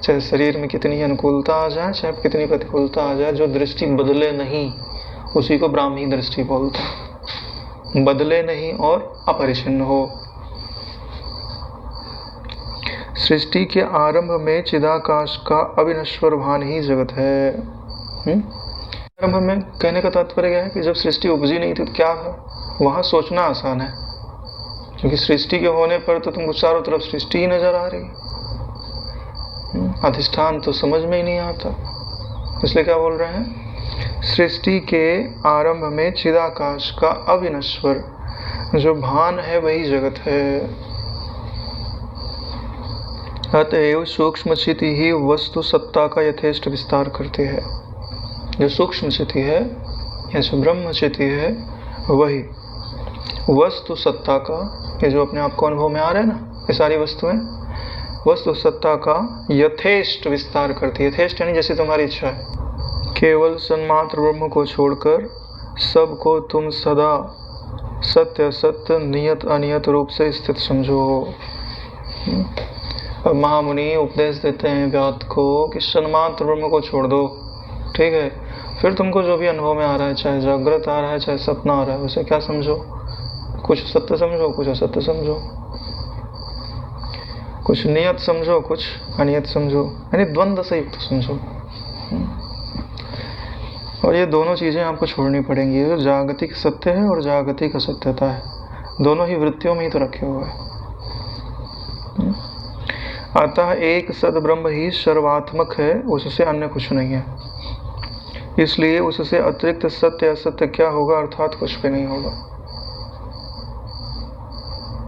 [SPEAKER 1] चाहे शरीर में कितनी अनुकूलता आ जाए, चाहे कितनी प्रतिकूलता आ जाए, जो दृष्टि बदले नहीं उसी को ब्राह्मी दृष्टि बोलते हैं। बदले नहीं और अपरिछिन्न हो। सृष्टि के आरंभ में चिदाकाश का अविनश्वर भान ही जगत है। आरंभ में कहने का तात्पर्य क्या है कि जब सृष्टि उपजी नहीं थी तो क्या था, वहां सोचना आसान है, क्योंकि सृष्टि के होने पर तो तुमको चारों तरफ सृष्टि ही नजर आ रही, अधिष्ठान तो समझ में ही नहीं आता। इसलिए क्या बोल रहे हैं, सृष्टि के आरंभ में चिदाकाश का अविनश्वर जो भान है वही जगत है। अतएव सूक्ष्म चिति ही वस्तु सत्ता का यथेष्ट विस्तार करती है। जो सूक्ष्म चिति है या जो ब्रह्म चिति है वही वस्तु सत्ता का, ये जो अपने आप को अनुभव में आ रहा है ना, ये सारी वस्तुएं वस्तु सत्ता का यथेष्ट विस्तार करती है। यथेष्ट यानी जैसे तुम्हारी इच्छा है। केवल सन्मात्र ब्रह्म को छोड़कर सबको तुम सदा सत्य असत्य नियत अनियत रूप से स्थित समझो। अब महामुनि उपदेश देते हैं व्यात को कि सन्मात्र ब्रह्म को छोड़ दो, ठीक है, फिर तुमको जो भी अनुभव में आ रहा है, चाहे जागृत आ रहा है चाहे सपना आ रहा है, उसे क्या समझो, कुछ सत्य समझो कुछ असत्य समझो, कुछ नियत समझो कुछ अनियत समझो, यानी द्वंद्व से युक्त समझो। और ये दोनों चीजें आपको छोड़नी पड़ेंगी। जो जागतिक सत्य है और जागतिक असत्यता है, दोनों ही वृत्तियों में ही तो रखे हुए हैं। अतः एक सद ब्रह्म ही सर्वात्मक है, उससे अन्य कुछ नहीं है। इसलिए उससे अतिरिक्त सत्य असत्य क्या होगा, अर्थात कुछ भी नहीं होगा।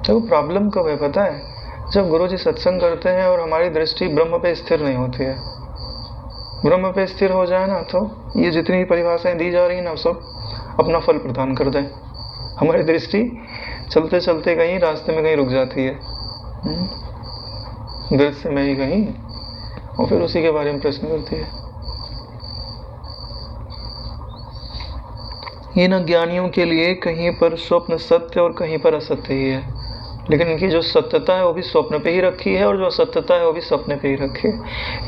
[SPEAKER 1] तो प्रॉब्लम कब है पता है, जब गुरुजी सत्संग करते हैं और हमारी दृष्टि ब्रह्म पे स्थिर नहीं होती है। ब्रह्म पे स्थिर हो जाए ना तो ये जितनी भी परिभाषाएं दी जा रही हैं ना, सब अपना फल प्रदान कर दें। हमारी दृष्टि चलते चलते कहीं रास्ते में कहीं रुक जाती है, दृश्य में ही कहीं, और फिर उसी के बारे में प्रश्न करती है। इन अज्ञानियों के लिए कहीं पर स्वप्न सत्य और कहीं पर असत्य ही है, लेकिन इनकी जो सत्यता है वो भी स्वप्न पे ही रखी है और जो असत्यता है वो भी सपने पे ही रखी है।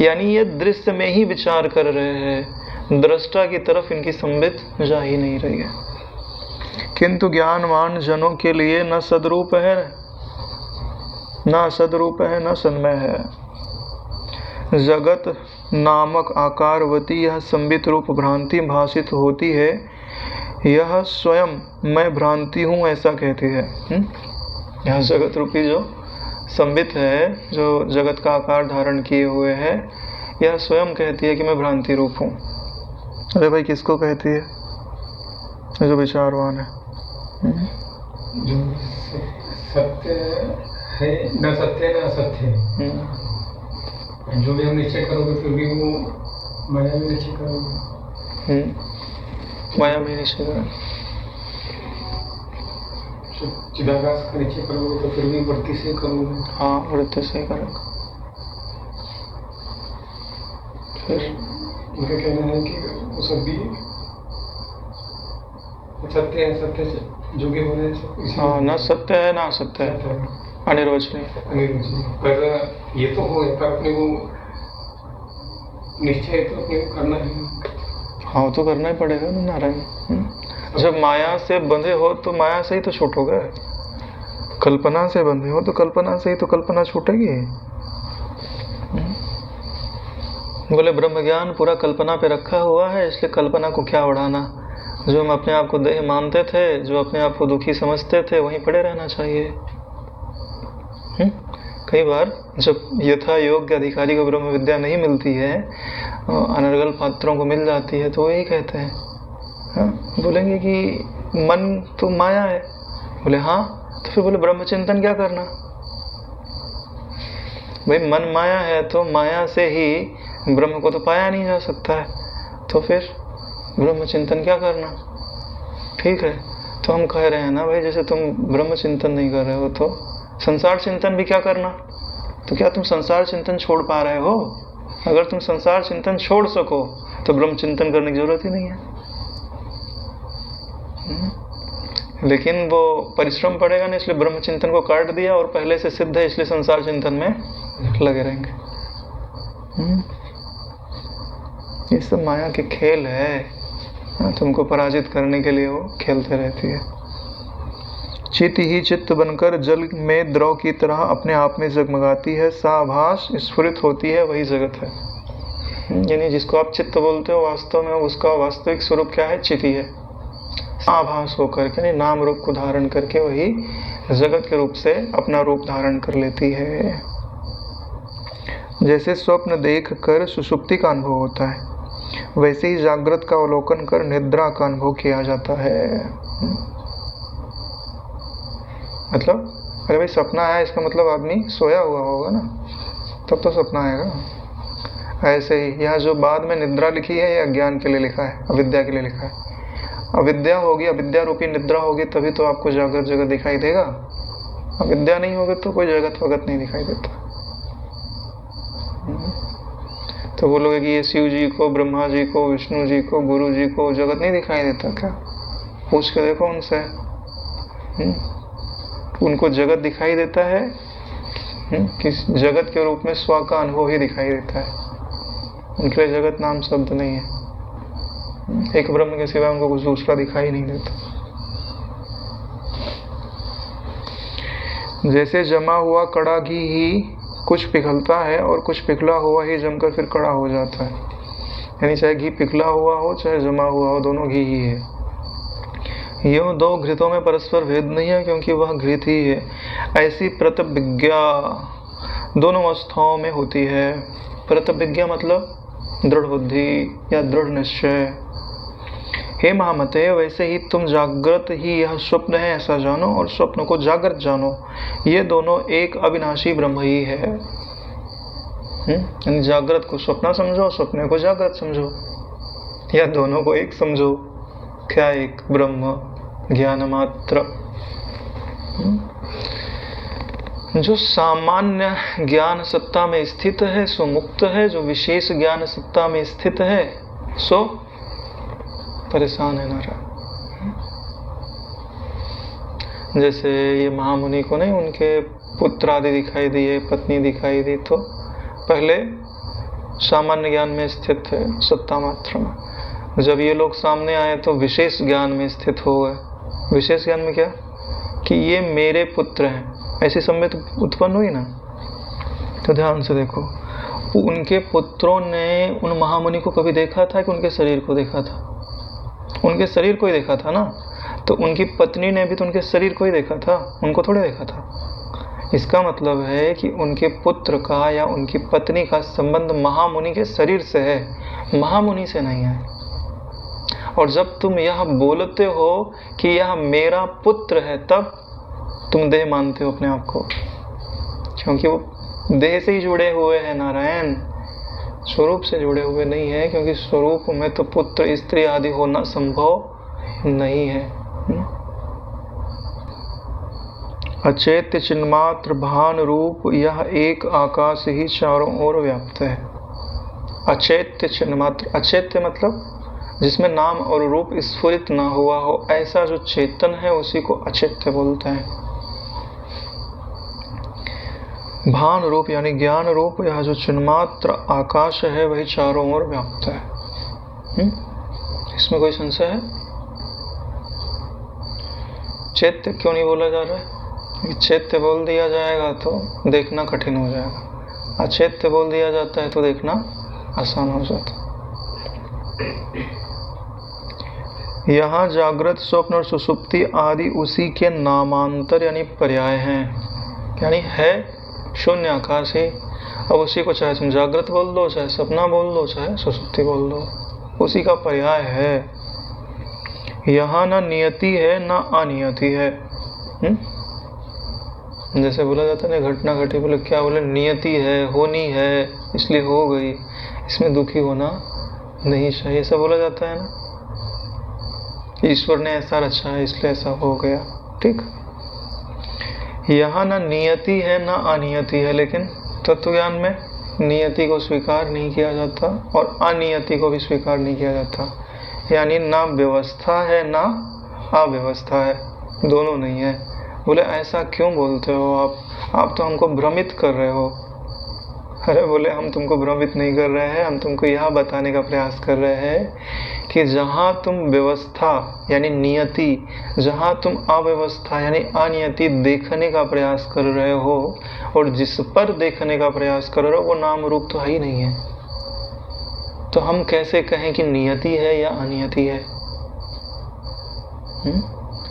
[SPEAKER 1] यानी ये दृश्य में ही विचार कर रहे हैं, दृष्टा की तरफ इनकी संबित जा ही नहीं रही है। किंतु ज्ञानवान जनों के लिए न सदरूप है न असदरूप है न सन्मय है। जगत नामक आकारवती यह संबित रूप भ्रांति भाषित होती है, यह स्वयं मैं भ्रांति हूँ ऐसा कहती है। यह जगत रूपी जो संबित है, जो जगत का आकार धारण किए हुए है, यह स्वयं कहती है कि मैं भ्रांति रूप हूँ। अरे भाई किसको कहती है, जो विचारवान है।
[SPEAKER 2] जो सत्य है न सत्य न असत्य है, जो भी हम निश्चय करोगे फिर भी वो माया में निश्चय करोगे।
[SPEAKER 1] माया में निश्चय करोगे,
[SPEAKER 2] चिदाकाश का निश्चय करोगे तो फिर भी वृत्ति से करोगे।
[SPEAKER 1] हाँ, वृत्ति से करोगे। फिर
[SPEAKER 2] उनका कहना है कि वो सब भी सत्य है, सत्य से जो भी हो रहे हैं।
[SPEAKER 1] हाँ, न सत्य है ना असत्य है, अनिर्वचनीय।
[SPEAKER 2] पर ये तो हो, पर अपने को निश्चय तो अपने को करना ही।
[SPEAKER 1] हाँ, तो करना ही पड़ेगा ना नारायण। जब माया से बंधे हो तो माया से ही तो छूटोगे, कल्पना से बंधे हो तो कल्पना से ही तो कल्पना छूटेगी। बोले ब्रह्म ज्ञान पूरा कल्पना पे रखा हुआ है, इसलिए कल्पना को क्या उड़ाना, जो हम अपने आप को देह मानते थे, जो अपने आप को दुखी समझते थे, वहीं पड़े रहना चाहिए। कई बार जब यथा योग्य अधिकारी को ब्रह्म विद्या नहीं मिलती है, अनर्गल पात्रों को मिल जाती है, तो वो यही कहते हैं, बोलेंगे कि मन तो माया है। बोले हाँ, तो फिर बोले ब्रह्म चिंतन क्या करना? भाई मन माया है तो माया से ही ब्रह्म को तो पाया नहीं जा सकता है, तो फिर ब्रह्म चिंतन क्या करना? ठीक है, तो हम कह रहे हैं ना भाई, जैसे तुम ब्रह्म चिंतन नहीं कर रहे हो तो संसार चिंतन भी क्या करना? तो क्या तुम संसार चिंतन छोड़ पा रहे हो? अगर तुम संसार चिंतन छोड़ सको तो ब्रह्म चिंतन करने की जरूरत ही नहीं है। लेकिन वो परिश्रम पड़ेगा ना, इसलिए ब्रह्म चिंतन को काट दिया, और पहले से सिद्ध है इसलिए संसार चिंतन में लगे रहेंगे। ये सब माया के खेल है, तुमको पराजित करने के लिए वो खेलते रहती है। चित्त ही चित्त बनकर जल में द्रव की तरह अपने आप में जगमगाती है, साभास स्फुरित होती है, वही जगत है। यानी जिसको आप चित्त बोलते हो, वास्तव में उसका वास्तविक स्वरूप क्या है? चित्त ही है। आभास होकर के, नाम रूप को धारण करके वही जगत के रूप से अपना रूप धारण कर लेती है। जैसे स्वप्न देख कर सुषुप्ति का अनुभव होता है, वैसे ही जागृत का अवलोकन कर निद्रा का अनुभव किया जाता है। मतलब अरे भाई सपना आया, इसका मतलब आदमी सोया हुआ होगा ना, तब तो सपना आएगा। ऐसे ही यहाँ जो बाद में निद्रा लिखी है, यह अज्ञान के लिए लिखा है, अविद्या के लिए लिखा है। अविद्या होगी, अविद्या रूपी निद्रा होगी, तभी तो आपको जागृत जगत दिखाई देगा। अविद्या नहीं होगी तो कोई जगत वगत नहीं दिखाई देता। तो बोलोगे कि ये शिव जी को, ब्रह्मा जी को, विष्णु जी को, गुरु जी को जगत नहीं दिखाई देता क्या? पूछ के देखो उनसे। उनको जगत दिखाई देता है कि जगत के रूप में स्व का अनुभव ही दिखाई देता है। उनके लिए जगत नाम शब्द नहीं है। एक ब्रह्म के सिवा उनको कुछ दूसरा दिखाई नहीं देता। जैसे जमा हुआ कड़ा घी ही कुछ पिघलता है और कुछ पिघला हुआ ही जमकर फिर कड़ा हो जाता है। यानी चाहे घी पिघला हुआ हो चाहे जमा हुआ हो, दोनों घी ही है। यूं दो घृतों में परस्पर भेद नहीं है, क्योंकि वह घृत ही है। ऐसी प्रतिज्ञा दोनों अवस्थाओं में होती है। प्रतिज्ञा मतलब दृढ़ बुद्धि या दृढ़ निश्चय। हे महामते, वैसे ही तुम जागृत ही यह स्वप्न है ऐसा जानो, और स्वप्न को जागृत जानो। ये दोनों एक अविनाशी ब्रह्म ही है। यानी जागृत को स्वप्न समझो, स्वप्न को जागृत समझो, या दोनों को एक समझो। क्या एक? ब्रह्म ज्ञान मात्र। जो सामान्य ज्ञान सत्ता में स्थित है सो मुक्त है, जो विशेष ज्ञान सत्ता में स्थित है सो परेशान है नारायण। जैसे ये महामुनि को नहीं उनके पुत्र आदि दिखाई दिए, पत्नी दिखाई दी, तो पहले सामान्य ज्ञान में स्थित थे सत्ता मात्र में। जब ये लोग सामने आए तो विशेष ज्ञान में स्थित हो गए। विशेष ज्ञान में क्या? कि ये मेरे पुत्र हैं, ऐसी सम्यत उत्पन्न हुई ना। तो ध्यान से देखो, उनके पुत्रों ने उन महामुनि को कभी देखा था कि उनके शरीर को देखा था? उनके शरीर को ही देखा था ना। तो उनकी पत्नी ने भी तो उनके शरीर को ही देखा था, उनको थोड़े देखा था। इसका मतलब है कि उनके पुत्र का या उनकी पत्नी का संबंध महामुनि के शरीर से है, महामुनि से नहीं है। और जब तुम यह बोलते हो कि यह मेरा पुत्र है, तब तुम देह मानते हो अपने आप को, क्योंकि वो देह से ही जुड़े हुए हैं नारायण, स्वरूप से जुड़े हुए नहीं है। क्योंकि स्वरूप में तो पुत्र स्त्री आदि होना संभव नहीं है। अचैत्य चिन्मात्र भान रूप यह एक आकाश ही चारों ओर व्याप्त है। अचैत्य चिन्मात्र, अचैत्य मतलब जिसमें नाम और रूप स्फुरित ना हुआ हो, ऐसा जो चेतन है उसी को अचैत्य बोलते हैं। भान रूप यानी ज्ञान रूप यह जो चिन्मात्र आकाश है वही चारों ओर व्याप्त है। इसमें कोई संशय है? चैत्य क्यों नहीं बोला जा रहा है? चैत्य बोल दिया जाएगा तो देखना कठिन हो जाएगा, अचैत्य बोल दिया जाता है तो देखना आसान हो जाता। यहाँ जागृत, स्वप्न और सुषुप्ति आदि उसी के नामांतर यानी पर्याय हैं। यानी है शून्य आकाश ही, अब उसी को चाहे तुम जागृत बोल दो, चाहे सपना बोल दो, चाहे सुषुप्ति बोल दो, उसी का पर्याय है। यहाँ ना नियति है ना अनियति है। जैसे बोला जाता है ना, घटना घटी, बोले क्या बोले, नियति है, होनी है, इसलिए हो गई, इसमें दुखी होना नहीं चाहिए, ऐसा बोला जाता है ना। ईश्वर ने ऐसा रचा है इसलिए ऐसा हो गया, ठीक। यहाँ ना नियति है ना अनियति है, लेकिन तत्वज्ञान में नियति को स्वीकार नहीं किया जाता और अनियति को भी स्वीकार नहीं किया जाता। यानी ना व्यवस्था है ना अव्यवस्था है, दोनों नहीं है। बोले ऐसा क्यों बोलते हो आप तो हमको भ्रमित कर रहे हो। अरे बोले हम तुमको भ्रमित नहीं कर रहे हैं, हम तुमको यह बताने का प्रयास कर रहे हैं कि जहाँ तुम व्यवस्था यानी नियति, जहाँ तुम अव्यवस्था यानी अनियति देखने का प्रयास कर रहे हो और जिस पर देखने का प्रयास कर रहे हो वो नाम रूप तो है ही नहीं है, तो हम कैसे कहें कि नियति है या अनियति है?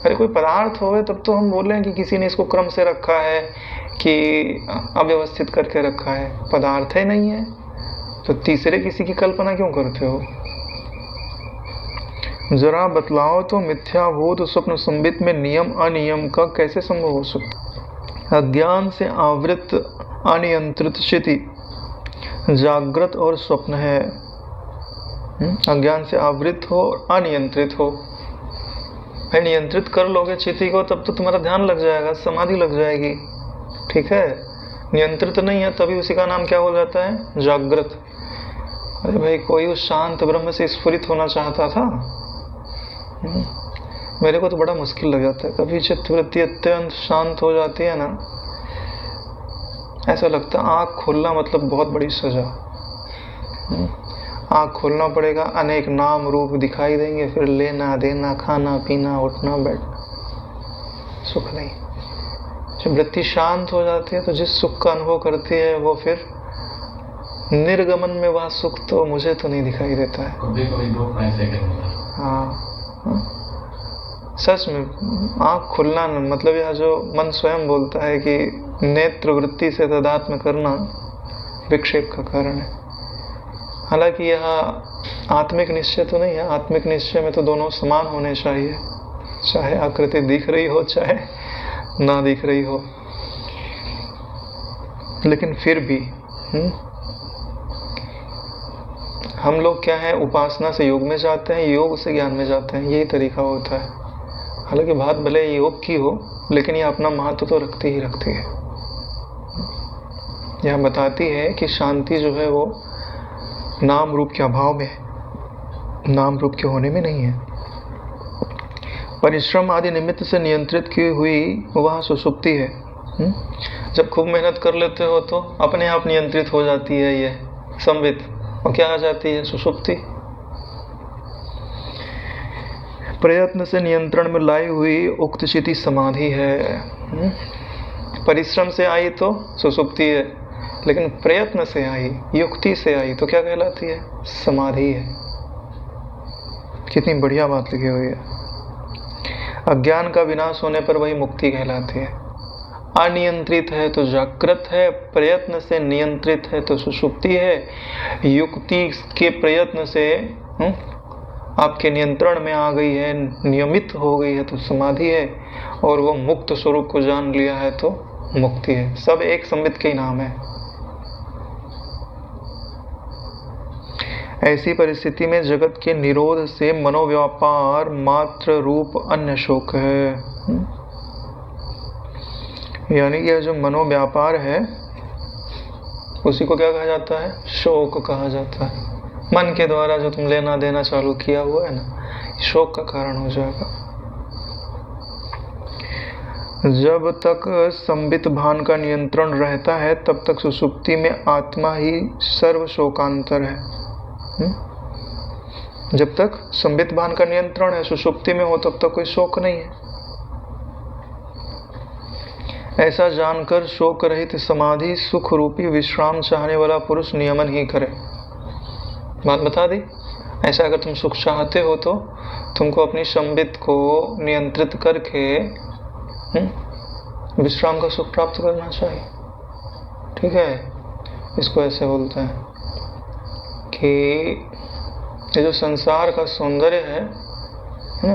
[SPEAKER 1] अरे कोई पदार्थ होवे तब तो हम बोल रहे हैं कि किसी ने इसको क्रम से रखा है कि अव्यवस्थित करके रखा है। पदार्थ ही नहीं है तो तीसरे किसी की कल्पना क्यों करते हो? जरा बतलाओ तो मिथ्याभूत स्वप्न संबित में नियम अनियम का कैसे संभव हो सकता? अज्ञान से आवृत अनियंत्रित स्थिति जागृत और स्वप्न है। अज्ञान से आवृत हो और अनियंत्रित हो। नियंत्रित कर लोगे चिति को तब तो तुम्हारा ध्यान लग जाएगा, समाधि लग जाएगी, ठीक है। नियंत्रित नहीं है तभी उसी का नाम क्या हो जाता है? जागृत। अरे भाई कोई उस शांत ब्रह्म से स्फुरित होना चाहता था। मेरे को तो बड़ा मुश्किल लग जाता है कभी चित्तवृत्ति अत्यंत शांत हो जाती है ना, ऐसा लगता है आँख खोलना मतलब बहुत बड़ी सजा। आँख खोलना पड़ेगा, अनेक नाम रूप दिखाई देंगे, फिर लेना देना, खाना पीना, उठना बैठना, सुख नहीं। जब वृत्ति शांत हो जाती है तो जिस सुख का अनुभव करती है वो फिर निर्गमन में वह सुख तो मुझे तो नहीं दिखाई देता है।
[SPEAKER 3] कभी कभी दुख ऐसे करता।
[SPEAKER 1] हाँ सच में आँख खुलना मतलब यह जो मन स्वयं बोलता है कि नेत्र वृत्ति से तादात्म्य करना विक्षेप का कारण है। हालांकि यह आत्मिक निश्चय तो नहीं है। आत्मिक निश्चय में तो दोनों समान होने चाहिए, चाहे आकृति दिख रही हो चाहे ना दिख रही हो। लेकिन फिर भी हम लोग क्या है, उपासना से योग में जाते हैं, योग से ज्ञान में जाते हैं, यही तरीका होता है। हालांकि बात भले योग की हो लेकिन यह अपना महत्व तो रखती ही रखती है। यह बताती है कि शांति जो है वो नाम रूप के अभाव में, नाम रूप के होने में नहीं है। परिश्रम आदि निमित्त से नियंत्रित की हुई वह सुषुप्ति है। जब खूब मेहनत कर लेते हो तो अपने आप नियंत्रित हो जाती है ये संवित, और क्या आ जाती है? सुषुप्ति। प्रयत्न से नियंत्रण में लाई हुई उक्त स्थिति समाधि है। परिश्रम से आई तो सुषुप्ति है, लेकिन प्रयत्न से आई, युक्ति से आई तो क्या कहलाती है? समाधि है। कितनी बढ़िया बात लिखी हुई है। अज्ञान का विनाश होने पर वही मुक्ति कहलाती है। अनियंत्रित है तो जागृत है, प्रयत्न से नियंत्रित है तो सुषुप्ति है, युक्ति के प्रयत्न से आपके नियंत्रण में आ गई है, नियमित हो गई है तो समाधि है, और वो मुक्त स्वरूप को जान लिया है तो मुक्ति है। सब एक संबित के ही नाम है। ऐसी परिस्थिति में जगत के निरोध से मनोव्यापार मात्र रूप अन्य शोक है। यानी यह जो मनोव्यापार है उसी को क्या कहा जाता है? शोक कहा जाता है। मन के द्वारा जो तुम लेना देना चालू किया हुआ है ना, शोक का कारण हो जाएगा। जब तक संबित भान का नियंत्रण रहता है तब तक सुषुप्ति में आत्मा ही सर्व शोकांतर है। जब तक संबित भान का नियंत्रण है, सुषुप्ति में हो, तब तक कोई शोक नहीं है। ऐसा जानकर शोक रहित समाधि सुख रूपी विश्राम चाहने वाला पुरुष नियमन ही करे। बात बता दी। ऐसा अगर तुम सुख चाहते हो तो तुमको अपनी संबित को नियंत्रित करके विश्राम का सुख प्राप्त करना चाहिए। ठीक है, इसको ऐसे बोलते हैं कि ये जो संसार का सौंदर्य है ना,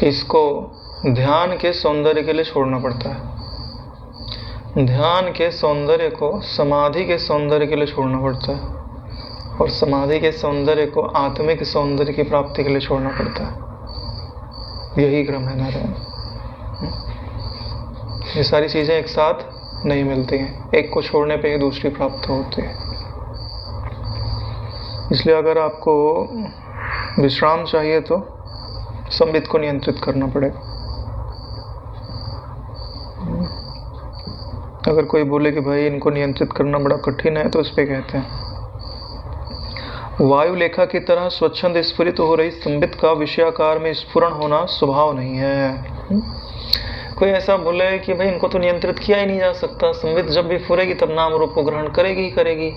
[SPEAKER 1] इसको ध्यान के सौंदर्य के लिए छोड़ना पड़ता है। ध्यान के सौंदर्य को समाधि के सौंदर्य के लिए छोड़ना पड़ता है, और समाधि के सौंदर्य को आत्मिक सौंदर्य की प्राप्ति के लिए छोड़ना पड़ता है। यही क्रम है नारायण। ये सारी चीजें एक साथ नहीं मिलती हैं, एक को छोड़ने पे ही दूसरी प्राप्त होती है। इसलिए अगर आपको विश्राम चाहिए तो संबित को नियंत्रित करना पड़ेगा। अगर कोई बोले कि भाई इनको नियंत्रित करना बड़ा कठिन है, तो इस पे कहते हैं वायु लेखा की तरह स्वच्छंद स्फुरित हो रही संबित का विषयाकार में स्फुरण होना स्वभाव नहीं है। कोई ऐसा बोले कि भाई इनको तो नियंत्रित किया ही नहीं जा सकता, संबित जब भी फुरेगी तब नाम रूप को ग्रहण करेगी ही करेगी,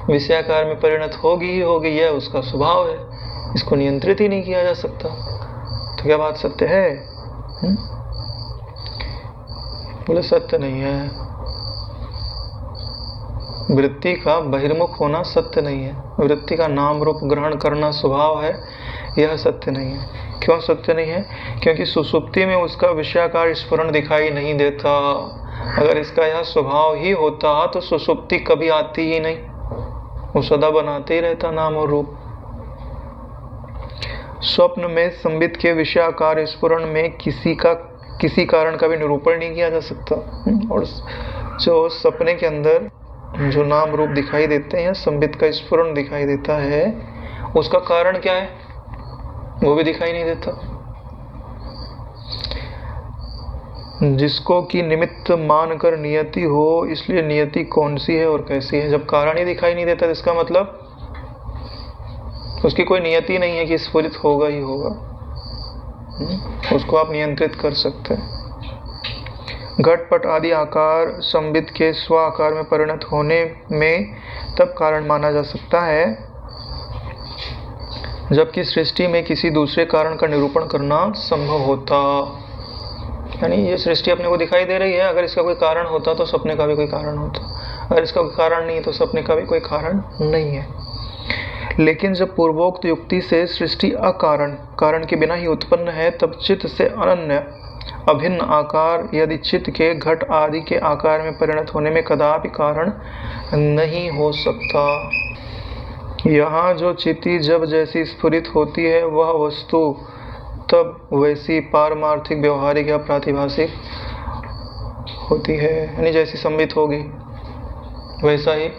[SPEAKER 1] विषयाकार में परिणत होगी ही होगी, यह उसका स्वभाव है, इसको नियंत्रित ही नहीं किया जा सकता। तो क्या बात सत्य है? बोले सत्य नहीं है। वृत्ति का बहिर्मुख होना सत्य नहीं है, वृत्ति का नाम रूप ग्रहण करना स्वभाव है, यह सत्य नहीं है। क्यों सत्य नहीं है? क्योंकि सुषुप्ति में उसका विषयाकार स्फुरण दिखाई नहीं देता। अगर इसका यह स्वभाव ही होता तो सुषुप्ति कभी आती ही नहीं, वो सदा बनाते ही रहता नाम और रूप। स्वप्न में संबित के विषयाकार स्फुरण में किसी कारण का भी निरूपण नहीं किया जा सकता। और जो सपने के अंदर जो नाम रूप दिखाई देते हैं, संबित का स्फुरण दिखाई देता है, उसका कारण क्या है वो भी दिखाई नहीं देता। जिसको कि निमित्त मानकर नियति हो, इसलिए नियति कौन सी है और कैसी है। जब कारण ही दिखाई नहीं देता, इसका मतलब उसकी कोई नियति नहीं है कि स्फुरित होगा ही होगा। उसको आप नियंत्रित कर सकते हैं। घटपट आदि आकार संबित के स्व आकार में परिणत होने में तब कारण माना जा सकता है जबकि सृष्टि में किसी दूसरे कारण का निरूपण करना संभव होता। यानी ये सृष्टि अपने को दिखाई दे रही है, अगर इसका कोई कारण होता तो सपने का भी कोई कारण होता, अगर इसका कोई कारण नहीं है तो सपने का भी कोई कारण नहीं है। लेकिन जब पूर्वोक्त युक्ति से सृष्टि अकारण, कारण के बिना ही उत्पन्न है, तब चित्त से अनन्य अभिन्न आकार यदि चित्त के घट आदि के आकार में परिणत होने में कदापि कारण नहीं हो सकता। यहाँ जो चित्ती जब जैसी स्फुरित होती है, वह वस्तु तब वैसी पारमार्थिक व्यवहारिक या प्रातिभाषिक होती है। यानी जैसी संबित होगी वैसा ही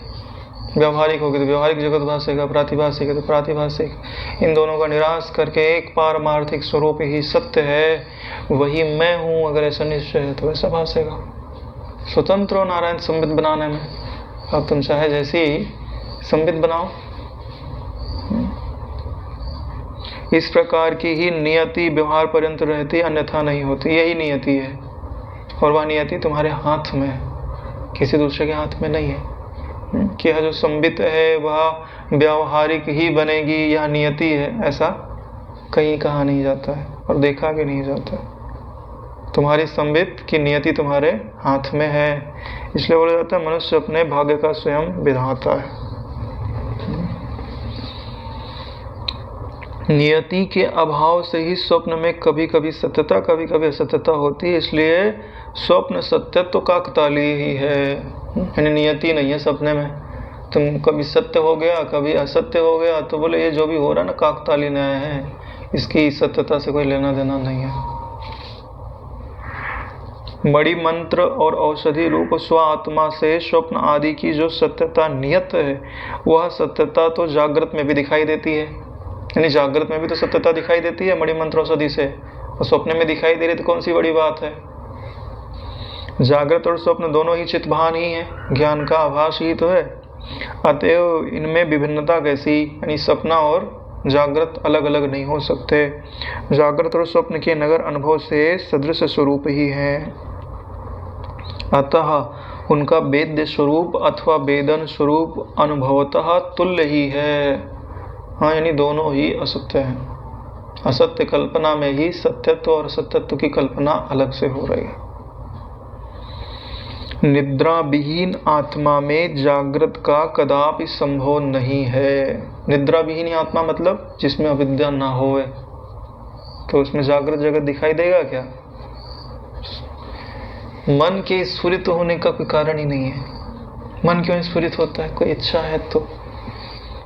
[SPEAKER 1] व्यवहारिक होगी तो व्यवहारिक जगत भाषेगा, प्रातिभाषिक है तो प्रातिभाषिक। इन दोनों का निराश करके एक पारमार्थिक स्वरूप ही सत्य है, वही मैं हूँ, अगर ऐसा निश्चय है तो वैसा भाषेगा। स्वतंत्र हो नारायण संबित बनाने में, अब तुम चाहे जैसी संबित बनाओ। इस प्रकार की ही नियति व्यवहार पर्यंत रहती, अन्यथा नहीं होती। यही नियति है, और वह नियति तुम्हारे हाथ में है, किसी दूसरे के हाथ में नहीं है। कि यह जो संबित है वह व्यावहारिक ही बनेगी, यह नियति है, ऐसा कहीं कहा नहीं जाता है और देखा भी नहीं जाता है। तुम्हारी संबित की नियति तुम्हारे हाथ में है। इसलिए बोला जाता है मनुष्य अपने भाग्य का स्वयं विधाता है। नियति के अभाव से ही स्वप्न में कभी कभी सत्यता कभी कभी असत्यता होती है। इसलिए स्वप्न सत्य तो काकतालीय ही है, यानी नियति नहीं है सपने में। तुम कभी सत्य हो गया कभी असत्य हो गया, तो बोले ये जो भी हो रहा है ना काकतालीय न्याय है, इसकी सत्यता से कोई लेना देना नहीं है। मणि मंत्र और औषधि रूप स्व आत्मा से स्वप्न आदि की जो सत्यता नियत है, वह सत्यता तो जागृत में भी दिखाई देती है। यानी जागृत में भी तो सत्यता दिखाई देती है मणि मंत्र औषधि से, और स्वप्न में दिखाई दे रही तो कौन सी बड़ी बात है। जागृत और स्वप्न दोनों ही चित्तभान ही है, ज्ञान का आभास ही तो है। अतएव इनमें विभिन्नता कैसी, यानी सपना और जागृत अलग अलग नहीं हो सकते। जागृत और स्वप्न के नगर अनुभव से सदृश स्वरूप ही है, अतः उनका वेद्य स्वरूप अथवा वेदन स्वरूप अनुभवतः तुल्य ही है। हाँ, यानी दोनों ही असत्य हैं। असत्य कल्पना में ही सत्यत्व और असत्यत्व की कल्पना अलग से हो रही है। निद्रा विहीन आत्मा में जागृत का कदापि संभव नहीं है। निद्रा विहीन आत्मा मतलब जिसमें अविद्या ना होए, तो उसमें जागृत जगत दिखाई देगा क्या? मन के स्फुरित होने का कोई कारण ही नहीं है। मन क्यों स्फुरित होता है? कोई इच्छा है तो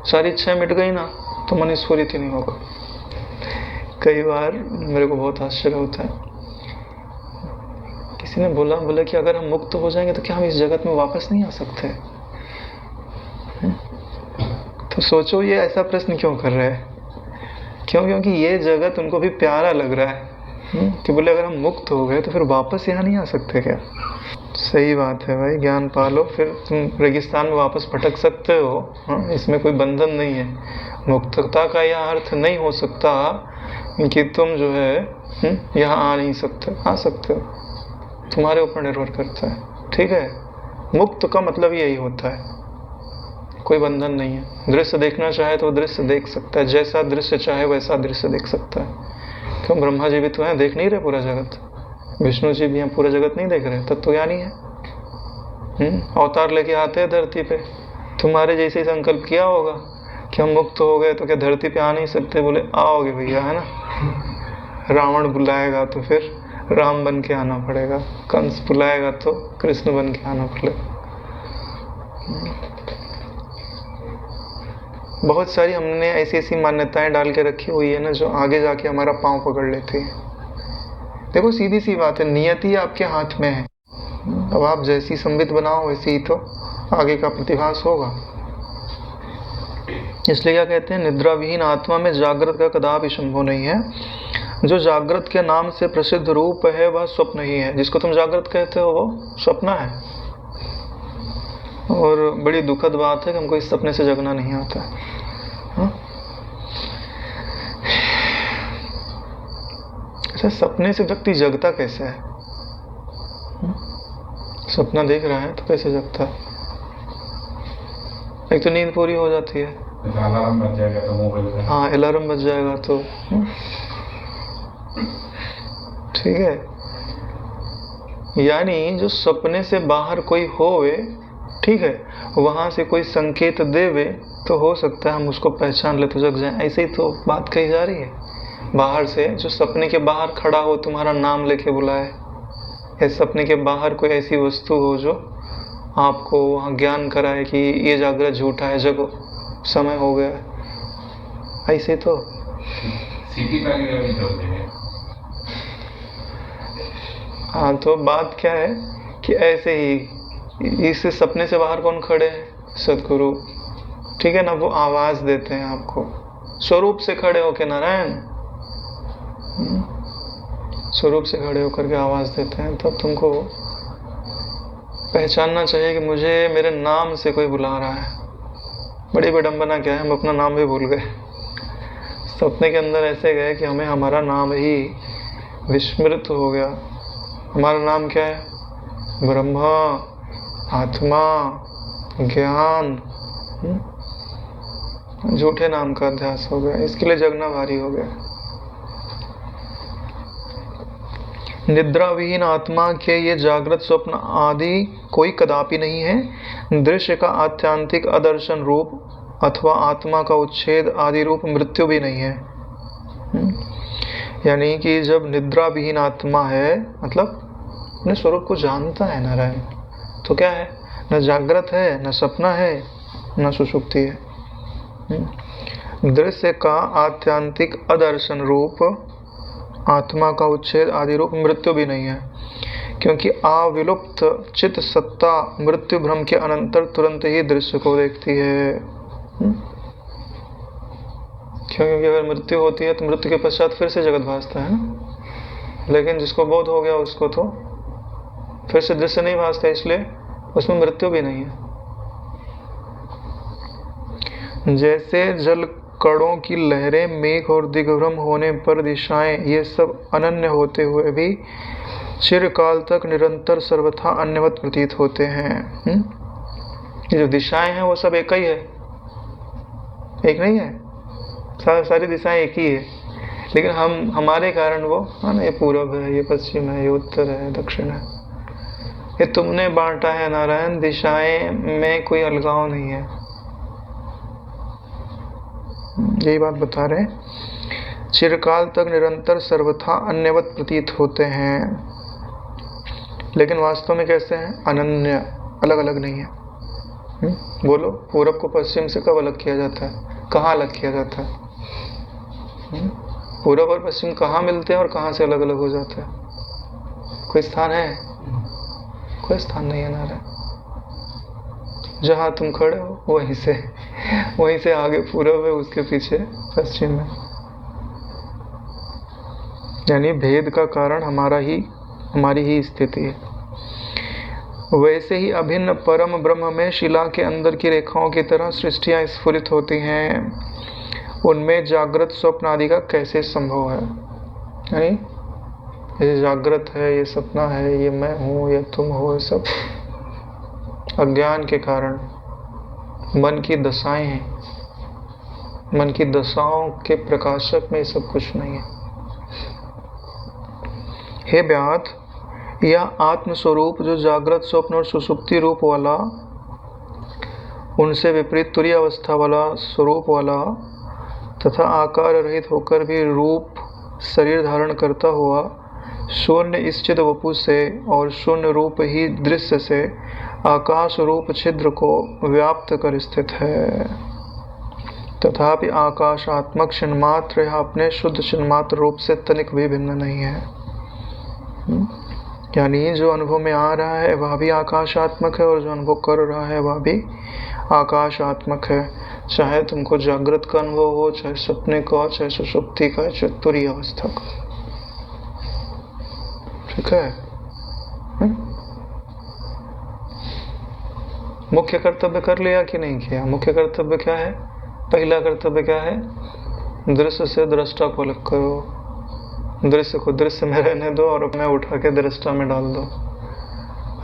[SPEAKER 1] सारी इच्छाएं मिट गई ना, तो मन स्फुरित ही नहीं होगा। कई बार मेरे को बहुत आश्चर्य होता है, किसी ने बोला कि अगर हम मुक्त हो जाएंगे तो क्या हम इस जगत में वापस नहीं आ सकते? तो सोचो ये ऐसा प्रश्न क्यों कर रहे हैं? क्योंकि ये जगत उनको भी प्यारा लग रहा है कि बोले अगर हम मुक्त हो गए तो फिर वापस यहाँ नहीं आ सकते क्या? सही बात है भाई, ज्ञान पालो, फिर तुम रेगिस्तान में वापस भटक सकते हो। इसमें कोई बंधन नहीं है। मुक्तता का यह अर्थ नहीं हो सकता कि तुम जो है यहाँ आ नहीं सकते। आ सकते हो, तुम्हारे ऊपर निर्भर करता है। ठीक है, मुक्त का मतलब यही होता है, कोई बंधन नहीं है। दृश्य देखना चाहे तो दृश्य देख सकता है, जैसा दृश्य चाहे वैसा दृश्य देख सकता है। क्यों? ब्रह्मा जी भी तो हैं, देख नहीं रहे पूरा जगत। विष्णु जी भी हैं, पूरा जगत नहीं देख रहे, तत्वज्ञानी है। अवतार लेके आते हैं धरती पे। तुम्हारे जैसे ही संकल्प किया होगा कि हम मुक्त हो गए तो क्या धरती पे आ नहीं सकते? बोले आओगे भैया, है ना। रावण बुलाएगा तो फिर राम बन के आना पड़ेगा, कंस बुलाएगा तो कृष्ण बन के आना पड़ेगा। बहुत सारी हमने ऐसी मान्यताएं डाल के रखी हुई है ना, जो आगे जाके हमारा पांव पकड़ लेती है। देखो सीधी सी बात है, नियति आपके हाथ में है। अब आप जैसी संबित बनाओ वैसे ही तो आगे का प्रतिभास होगा। इसलिए क्या कहते हैं, निद्रा विहीन आत्मा में जागृत का कदापि संभव नहीं है। जो जागृत के नाम से प्रसिद्ध रूप है वह स्वप्न ही है। जिसको तुम जागृत कहते हो वो स्वप्न है। और बड़ी दुखद बात है कि हमको इस सपने से जगना नहीं आता है। अच्छा, सपने से व्यक्ति जगता कैसे है? सपना देख रहा है तो कैसे जगता है? एक तो नींद पूरी हो जाती है,
[SPEAKER 3] अलार्म बज जाएगा तो मोबाइल का।
[SPEAKER 1] हाँ, अलार्म बज जाएगा तो ठीक है। यानी जो सपने से बाहर कोई होवे, ठीक है, वहां से कोई संकेत देवे तो हो सकता है हम उसको पहचान ले तो जग जाए। ऐसे ही तो बात कही जा रही है। बाहर से जो सपने के बाहर खड़ा हो, तुम्हारा नाम लेके बुलाए, या सपने के बाहर कोई ऐसी वस्तु हो जो आपको वहाँ ज्ञान कराए कि ये जागृत झूठा है, जगो, समय हो गया है। ऐसे तो
[SPEAKER 3] सिटी पैकेट अभी चलते हैं।
[SPEAKER 1] हाँ, तो बात क्या है कि ऐसे ही इस सपने से बाहर कौन खड़े हैं? सदगुरु, ठीक है ना। वो आवाज देते हैं आपको, स्वरूप से खड़े होके, नारायण स्वरूप से खड़े होकर के आवाज देते हैं। तब तुमको पहचानना चाहिए कि मुझे मेरे नाम से कोई बुला रहा है। बड़ी विडंबना क्या है, हम अपना नाम भी भूल गए। सपने के अंदर ऐसे गए कि हमें हमारा नाम ही विस्मृत हो गया। हमारा नाम क्या है? ब्रह्मा, आत्मा, ज्ञान। झूठे नाम का अध्यास हो गया, इसके लिए जगना भारी हो गया। निद्रा विहीन आत्मा के ये जागृत स्वप्न आदि कोई कदापि नहीं है। दृश्य का आत्यांतिक अदर्शन रूप अथवा आत्मा का उच्छेद आदि रूप मृत्यु भी नहीं है। यानी कि जब निद्रा विहीन आत्मा है, मतलब अपने स्वरूप को जानता है नारायण, तो क्या है? न जागृत है, न सपना है, न सुषुप्ति है। दृश्य का आत्यांतिक अदर्शन रूप आत्मा का उच्छेद आदि रूप मृत्यु भी नहीं है, क्योंकि अविलुप्त चित्त सत्ता मृत्यु भ्रम के अनंतर तुरंत ही दृश्य को देखती है। क्योंकि अगर मृत्यु होती है तो मृत्यु के पश्चात फिर से जगत भासता है ना। लेकिन जिसको बोध हो गया उसको तो फिर से दृश्य नहीं भासता, इसलिए उसमें मृत्यु भी नहीं है। जैसे जल कणों की लहरें, मेघ और दिग्भ्रम होने पर दिशाएं, ये सब अनन्य होते हुए भी चिरकाल तक निरंतर सर्वथा अन्यवत प्रतीत होते हैं। ये जो दिशाएं हैं वो सब एक ही है, एक नहीं है। सारी दिशाएं एक ही है, लेकिन हमारे कारण वो ना ये पूरब है, ये पश्चिम है, ये उत्तर है, दक्षिण है, ये तुमने बांटा है नारायण। दिशाएं में कोई अलगाव नहीं है, यही बात बता रहे हैं। चिरकाल तक निरंतर सर्वथा अन्यवत प्रतीत होते हैं, लेकिन वास्तव में कैसे हैं? अनन्य, अलग अलग नहीं है। बोलो, पूरब को पश्चिम से कब अलग किया जाता है? कहाँ अलग किया जाता है? पूरब और पश्चिम कहाँ मिलते हैं और कहाँ से अलग अलग हो जाते हैं? कोई स्थान है? कोई स्थान नहीं है नारायण। जहाँ तुम खड़े हो वहीं से आगे पूरब है, उसके पीछे पश्चिम है। यानी भेद का कारण हमारी ही स्थिति है। वैसे ही अभिन्न परम ब्रह्म में शिला के अंदर की रेखाओं की तरह सृष्टियां स्फुरित होती हैं, उनमें जागृत स्वप्न आदि का कैसे संभव है? यानी ये जागृत है, ये सपना है, ये मैं हूँ, ये तुम हो, ये सब अज्ञान के कारण मन की दशाएं हैं। मन की दशाओं के प्रकाशक में सब कुछ नहीं है। हे व्याध, यह आत्मस्वरूप जो जागृत स्वप्न और सुषुप्ति रूप वाला, उनसे विपरीत तुरीय अवस्था वाला स्वरूप वाला तथा आकार रहित होकर भी रूप शरीर धारण करता हुआ शून्य इस चिद वपु से और शून्य रूप ही दृश्य से आकाश रूप छिद्र को व्याप्त कर स्थित है, तथापि आकाशात्मक चिन्मात्र यह अपने शुद्ध चिन्मात्र रूप से तनिक भी भिन्न नहीं है। यानी जो अनुभव में आ रहा है वह भी आकाशात्मक है और जो अनुभव कर रहा है वह भी आकाशात्मक है, चाहे तुमको जागृत का अनुभव हो, चाहे सपने का, चाहे सुषुप्ति का, चाहे तुरीय अवस्था का। ठीक है? मुख्य कर्तव्य कर लिया कि नहीं किया? मुख्य कर्तव्य क्या है? पहला कर्तव्य क्या है? दृश्य से दृष्टा को अलग करो, दृश्य को दृश्य में रहने दो और अपने उठा के दृष्टा में डाल दो।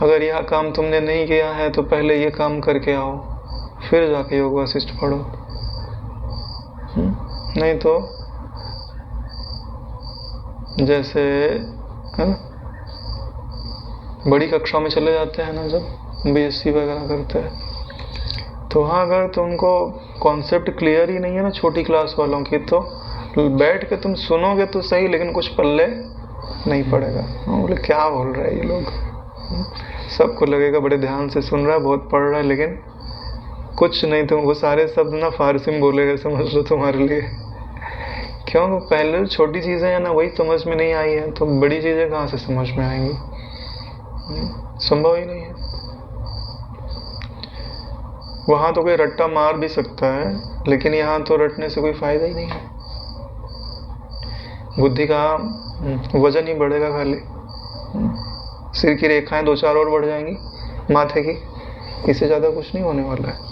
[SPEAKER 1] अगर यह काम तुमने नहीं किया है तो पहले ये काम करके आओ, फिर जाके योग वासिष्ठ पढ़ो। नहीं तो जैसे है ना, बड़ी कक्षा में चले जाते हैं ना, जब बीएससी वगैरह करते हैं, तो वहाँ अगर तुमको कॉन्सेप्ट क्लियर ही नहीं है ना छोटी क्लास वालों की, तो बैठ के तुम सुनोगे तो सही, लेकिन कुछ पल्ले नहीं पड़ेगा। बोले क्या बोल रहे हैं ये लोग, सबको लगेगा बड़े ध्यान से सुन रहा है, बहुत पढ़ रहा है, लेकिन कुछ नहीं। तुम वो सारे शब्द ना फारसी में बोलेगा, समझ लो तुम्हारे लिए। क्यों? पहले छोटी चीजें हैं ना वही समझ में नहीं आई है, तो बड़ी चीजें कहाँ से समझ में आएंगी? संभव ही नहीं है। वहां तो कोई रट्टा मार भी सकता है, लेकिन यहाँ तो रटने से कोई फायदा ही नहीं है। बुद्धि का वजन ही बढ़ेगा, खाली सिर की रेखाएं 2-4 और बढ़ जाएंगी माथे की, इससे ज्यादा कुछ नहीं होने वाला है।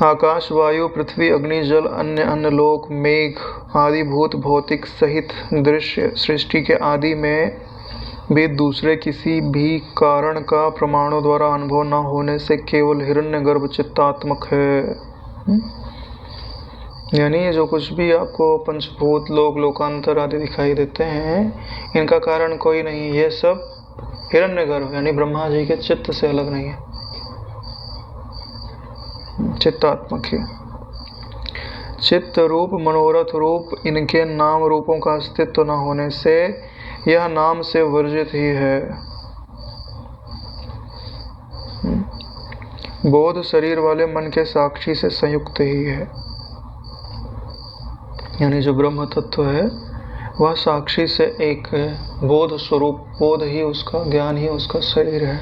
[SPEAKER 1] आकाश, वायु, पृथ्वी, अग्नि, जल, अन्य लोक, मेघ आदि भूत भौतिक सहित दृश्य सृष्टि के आदि में भी दूसरे किसी भी कारण का प्रमाणों द्वारा अनुभव न होने से केवल हिरण्यगर्भ चित्तात्मक है। यानी जो कुछ भी आपको पंचभूत, लोक, लोकांतर आदि दिखाई देते हैं, इनका कारण कोई नहीं। ये सब हिरण्यगर्भ यानी ब्रह्मा जी के चित्त से अलग नहीं है, चित्तात्मक है। चित्त रूप, मनोरथ रूप, इनके नाम रूपों का अस्तित्व न होने से यह नाम से वर्जित ही है। बोध शरीर वाले मन के साक्षी से संयुक्त ही है। यानी जो ब्रह्म तत्व है वह साक्षी से एक है, बोध स्वरूप, बोध ही उसका, ज्ञान ही उसका शरीर है,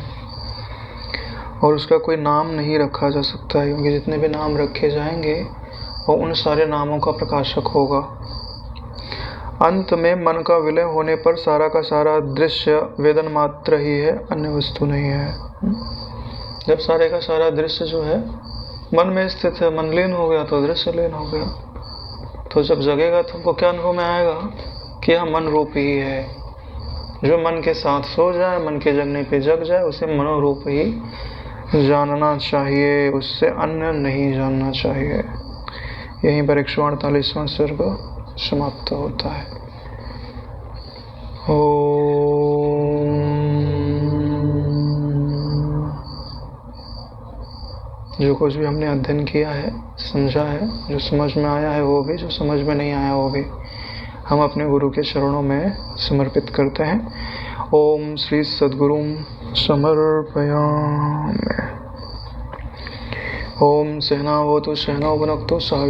[SPEAKER 1] और उसका कोई नाम नहीं रखा जा सकता है, क्योंकि जितने भी नाम रखे जाएंगे वो उन सारे नामों का प्रकाशक होगा। अंत में मन का विलय होने पर सारा का सारा दृश्य वेदन मात्र ही है, अन्य वस्तु नहीं है। जब सारे का सारा दृश्य जो है मन में स्थित है, मन लीन हो गया तो दृश्य लीन हो गया। तो जब जगेगा तुमको क्या अनुभव में आएगा कि यह मन रूप ही है। जो मन के साथ सो जाए, मन के जगने पे जग जाए, उसे मनोरूप ही जानना चाहिए, उससे अन्य नहीं जानना चाहिए। यहीं पर 148वां सर्ग समाप्त होता है। जो कुछ भी हमने अध्ययन किया है, समझा है, जो समझ में आया है वो भी, जो समझ में नहीं आया वो भी, हम अपने गुरु के चरणों में समर्पित करते हैं। ओम श्री सद्गुरुं समर्पयामि। ओम सहनावतु सहनौ भुनक्तु सह